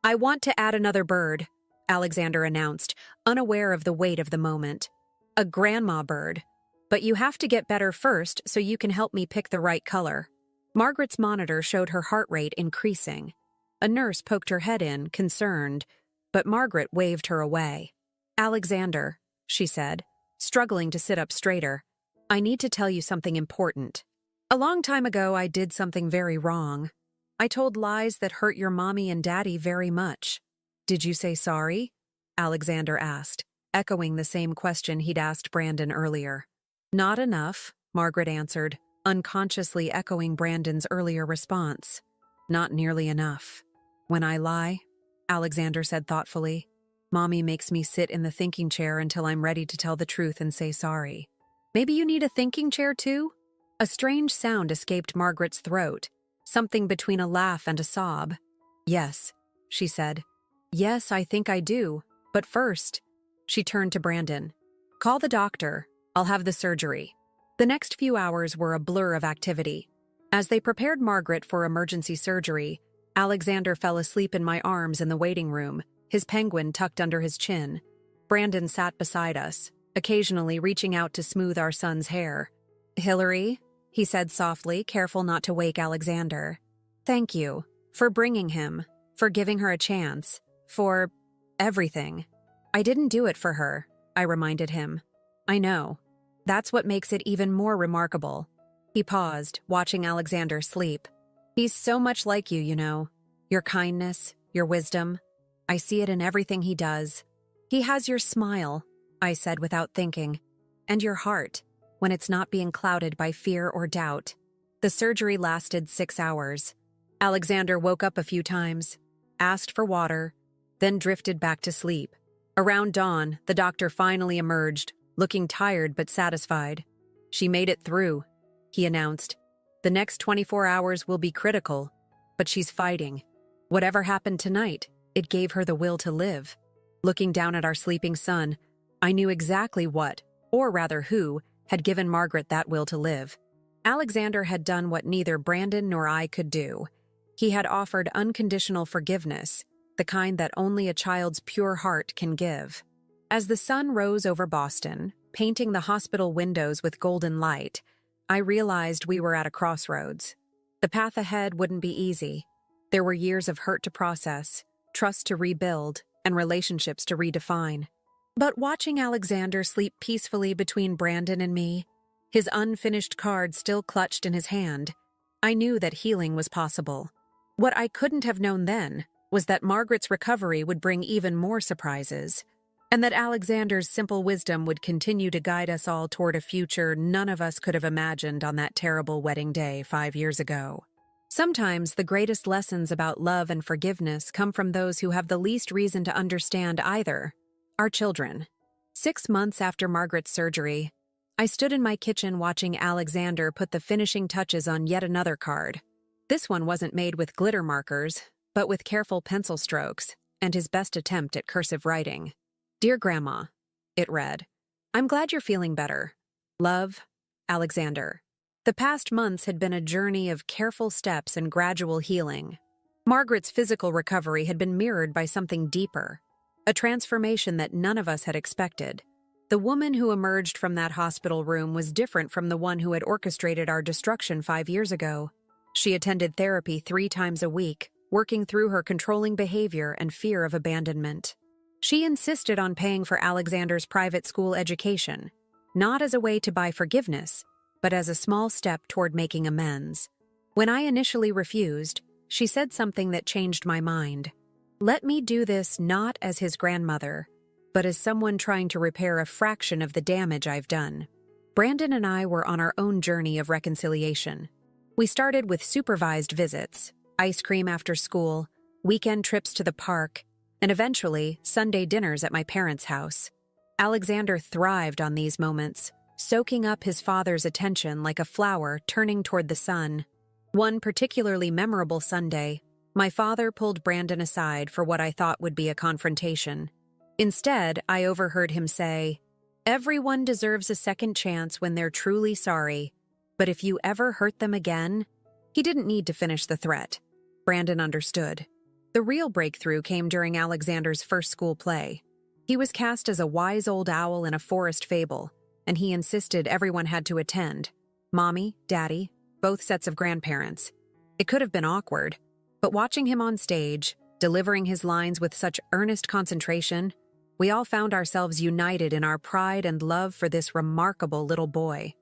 Speaker 1: I want to add another bird, Alexander announced, unaware of the weight of the moment. A grandma bird. But you have to get better first so you can help me pick the right color. Margaret's monitor showed her heart rate increasing. A nurse poked her head in, concerned, but Margaret waved her away. Alexander, she said, struggling to sit up straighter. I need to tell you something important. A long time ago, I did something very wrong. I told lies that hurt your mommy and daddy very much. Did you say sorry? Alexander asked, echoing the same question he'd asked Brandon earlier. Not enough, Margaret answered, unconsciously echoing Brandon's earlier response. Not nearly enough. When I lie, Alexander said thoughtfully, Mommy makes me sit in the thinking chair until I'm ready to tell the truth and say sorry. Maybe you need a thinking chair too? A strange sound escaped Margaret's throat, something between a laugh and a sob. Yes, she said. Yes, I think I do. But first, she turned to Brandon. Call the doctor. I'll have the surgery. The next few hours were a blur of activity. As they prepared Margaret for emergency surgery, Alexander fell asleep in my arms in the waiting room, his penguin tucked under his chin. Brandon sat beside us, occasionally reaching out to smooth our son's hair. Hillary, he said softly, careful not to wake Alexander. Thank you for bringing him, for giving her a chance, for everything. I didn't do it for her, I reminded him. I know. That's what makes it even more remarkable. He paused, watching Alexander sleep. He's so much like you, you know. Your kindness, your wisdom. I see it in everything he does. He has your smile, I said without thinking, and your heart, when it's not being clouded by fear or doubt. The surgery lasted 6 hours. Alexander woke up a few times, asked for water, then drifted back to sleep. Around dawn, the doctor finally emerged, looking tired but satisfied. She made it through, he announced. The next 24 hours will be critical, but she's fighting. Whatever happened tonight, it gave her the will to live. Looking down at our sleeping son, I knew exactly what, or rather who, had given Margaret that will to live. Alexander had done what neither Brandon nor I could do. He had offered unconditional forgiveness, the kind that only a child's pure heart can give. As the sun rose over Boston, painting the hospital windows with golden light, I realized we were at a crossroads. The path ahead wouldn't be easy. There were years of hurt to process, trust to rebuild, and relationships to redefine. But watching Alexander sleep peacefully between Brandon and me, his unfinished card still clutched in his hand, I knew that healing was possible. What I couldn't have known then was that Margaret's recovery would bring even more surprises, and that Alexander's simple wisdom would continue to guide us all toward a future none of us could have imagined on that terrible wedding day 5 years ago. Sometimes the greatest lessons about love and forgiveness come from those who have the least reason to understand either, our children. 6 months after Margaret's surgery, I stood in my kitchen watching Alexander put the finishing touches on yet another card. This one wasn't made with glitter markers, but with careful pencil strokes, and his best attempt at cursive writing. Dear Grandma, it read, I'm glad you're feeling better. Love, Alexander. The past months had been a journey of careful steps and gradual healing. Margaret's physical recovery had been mirrored by something deeper, a transformation that none of us had expected. The woman who emerged from that hospital room was different from the one who had orchestrated our destruction 5 years ago. She attended therapy 3 times a week, working through her controlling behavior and fear of abandonment. She insisted on paying for Alexander's private school education, not as a way to buy forgiveness, but as a small step toward making amends. When I initially refused, she said something that changed my mind. Let me do this not as his grandmother, but as someone trying to repair a fraction of the damage I've done. Brandon and I were on our own journey of reconciliation. We started with supervised visits, ice cream after school, weekend trips to the park, and eventually Sunday dinners at my parents' house. Alexander thrived on these moments, soaking up his father's attention like a flower turning toward the sun. One particularly memorable Sunday, my father pulled Brandon aside for what I thought would be a confrontation. Instead, I overheard him say, Everyone deserves a second chance when they're truly sorry, but if you ever hurt them again... He didn't need to finish the threat. Brandon understood. The real breakthrough came during Alexander's first school play. He was cast as a wise old owl in a forest fable, and he insisted everyone had to attend. Mommy, Daddy, both sets of grandparents. It could have been awkward, but watching him on stage, delivering his lines with such earnest concentration, We all found ourselves united in our pride and love for this remarkable little boy.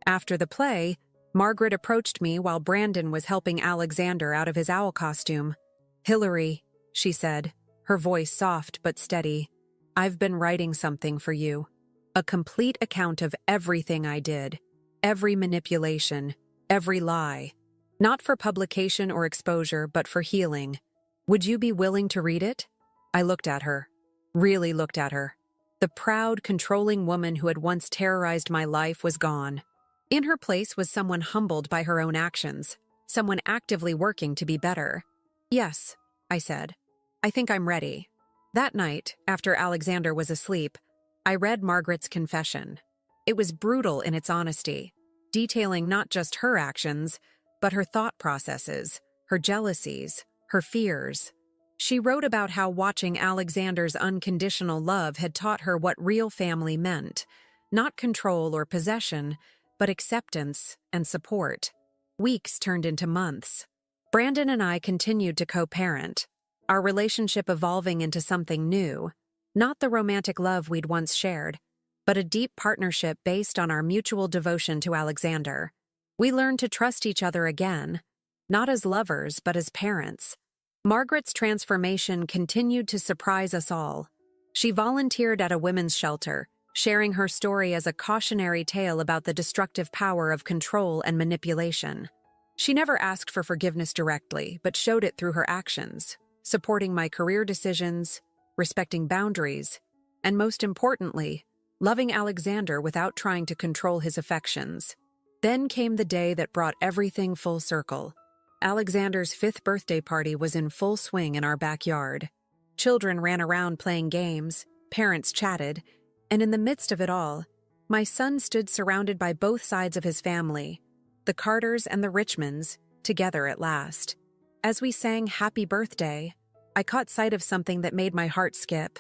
Speaker 1: After the play, Margaret approached me while Brandon was helping Alexander out of his owl costume. "Hillary," she said, her voice soft but steady, "I've been writing something for you. A complete account of everything I did, every manipulation, every lie. Not for publication or exposure, but for healing. Would you be willing to read it?" I looked at her, really looked at her. The proud, controlling woman who had once terrorized my life was gone. In her place was someone humbled by her own actions, someone actively working to be better. "Yes," I said. "I think I'm ready." That night, after Alexander was asleep, I read Margaret's confession. It was brutal in its honesty, detailing not just her actions, but her thought processes, her jealousies, her fears. She wrote about how watching Alexander's unconditional love had taught her what real family meant, not control or possession, but acceptance and support. Weeks turned into months. Brandon and I continued to co-parent, our relationship evolving into something new, not the romantic love we'd once shared, but a deep partnership based on our mutual devotion to Alexander. We learned to trust each other again, not as lovers, but as parents. Margaret's transformation continued to surprise us all. She volunteered at a women's shelter, sharing her story as a cautionary tale about the destructive power of control and manipulation. She never asked for forgiveness directly, but showed it through her actions, supporting my career decisions, respecting boundaries, and most importantly, loving Alexander without trying to control his affections. Then came the day that brought everything full circle. Alexander's 5th birthday party was in full swing in our backyard. Children ran around playing games, parents chatted, and in the midst of it all, my son stood surrounded by both sides of his family, the Carters and the Richmonds, together at last. As we sang Happy Birthday, I caught sight of something that made my heart skip.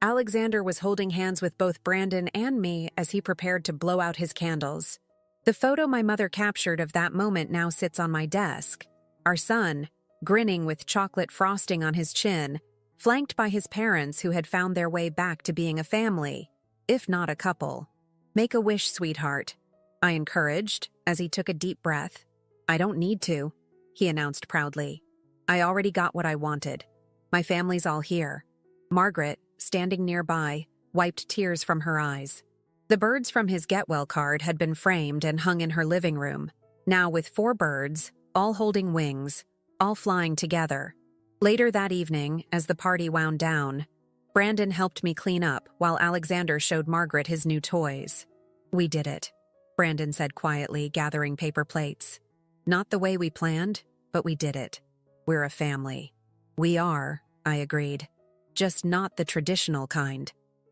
Speaker 1: Alexander was holding hands with both Brandon and me as he prepared to blow out his candles. The photo my mother captured of that moment now sits on my desk. Our son, grinning with chocolate frosting on his chin, flanked by his parents who had found their way back to being a family, if not a couple. "Make a wish, sweetheart," I encouraged as he took a deep breath. "I don't need to," he announced proudly. "I already got what I wanted. My family's all here." Margaret, standing nearby, wiped tears from her eyes. The birds from his get well card had been framed and hung in her living room, now with 4 birds, all holding wings, all flying together. Later that evening, as the party wound down, Brandon helped me clean up while Alexander showed Margaret his new toys. "We did it," Brandon said quietly, gathering paper plates. "Not the way we planned, but we did it. We're a family." "We are," I agreed. "Just not the traditional kind.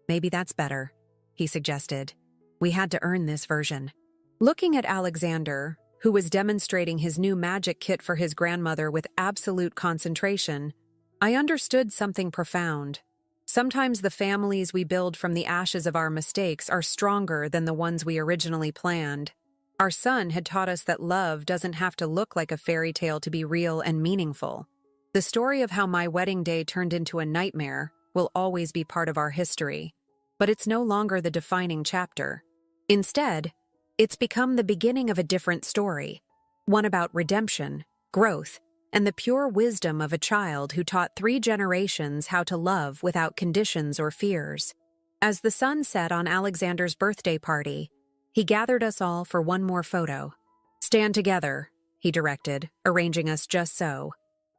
Speaker 1: Maybe that's better," he suggested. "We had to earn this version." Looking at Alexander, who was demonstrating his new magic kit for his grandmother with absolute concentration, I understood something profound. Sometimes the families we build from the ashes of our mistakes are stronger than the ones we originally planned. Our son had taught us that love doesn't have to look like a fairy tale to be real and meaningful. The story of how my wedding day turned into a nightmare will always be part of our history, but it's no longer the defining chapter. Instead, it's become the beginning of a different story, one about redemption, growth, and the pure wisdom of a child who taught 3 generations how to love without conditions or fears. As the sun set on Alexander's birthday party, he gathered us all for one more photo. "Stand together," he directed, arranging us just so,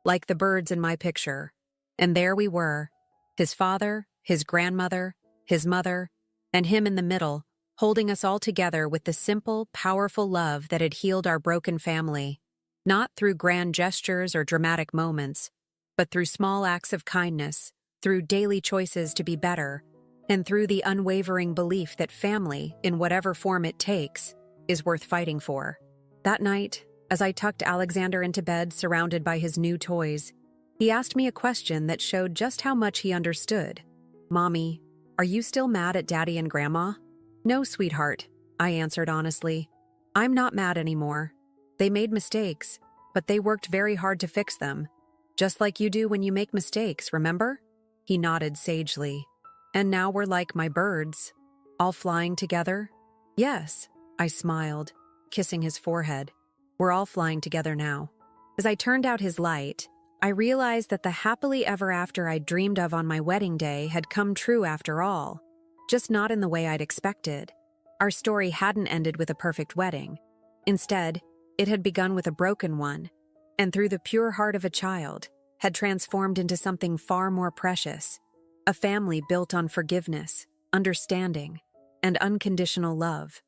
Speaker 1: like the birds in my picture. And there we were, his father, his grandmother, his mother, and him in the middle, holding us all together with the simple, powerful love that had healed our broken family. Not through grand gestures or dramatic moments, but through small acts of kindness, through daily choices to be better, and through the unwavering belief that family, in whatever form it takes, is worth fighting for. That night, as I tucked Alexander into bed surrounded by his new toys, he asked me a question that showed just how much he understood. "Mommy, are you still mad at Daddy and Grandma?" "No, sweetheart," I answered honestly. "I'm not mad anymore. They made mistakes, but they worked very hard to fix them. Just like you do when you make mistakes, remember?" He nodded sagely. And now we're like my birds, all flying together? Yes, I smiled, kissing his forehead. We're all flying together now. As I turned out his light, I realized that the happily ever after I'd dreamed of on my wedding day had come true after all, just not in the way I'd expected. Our story hadn't ended with a perfect wedding. Instead, it had begun with a broken one, and through the pure heart of a child, had transformed into something far more precious, a family built on forgiveness, understanding, and unconditional love.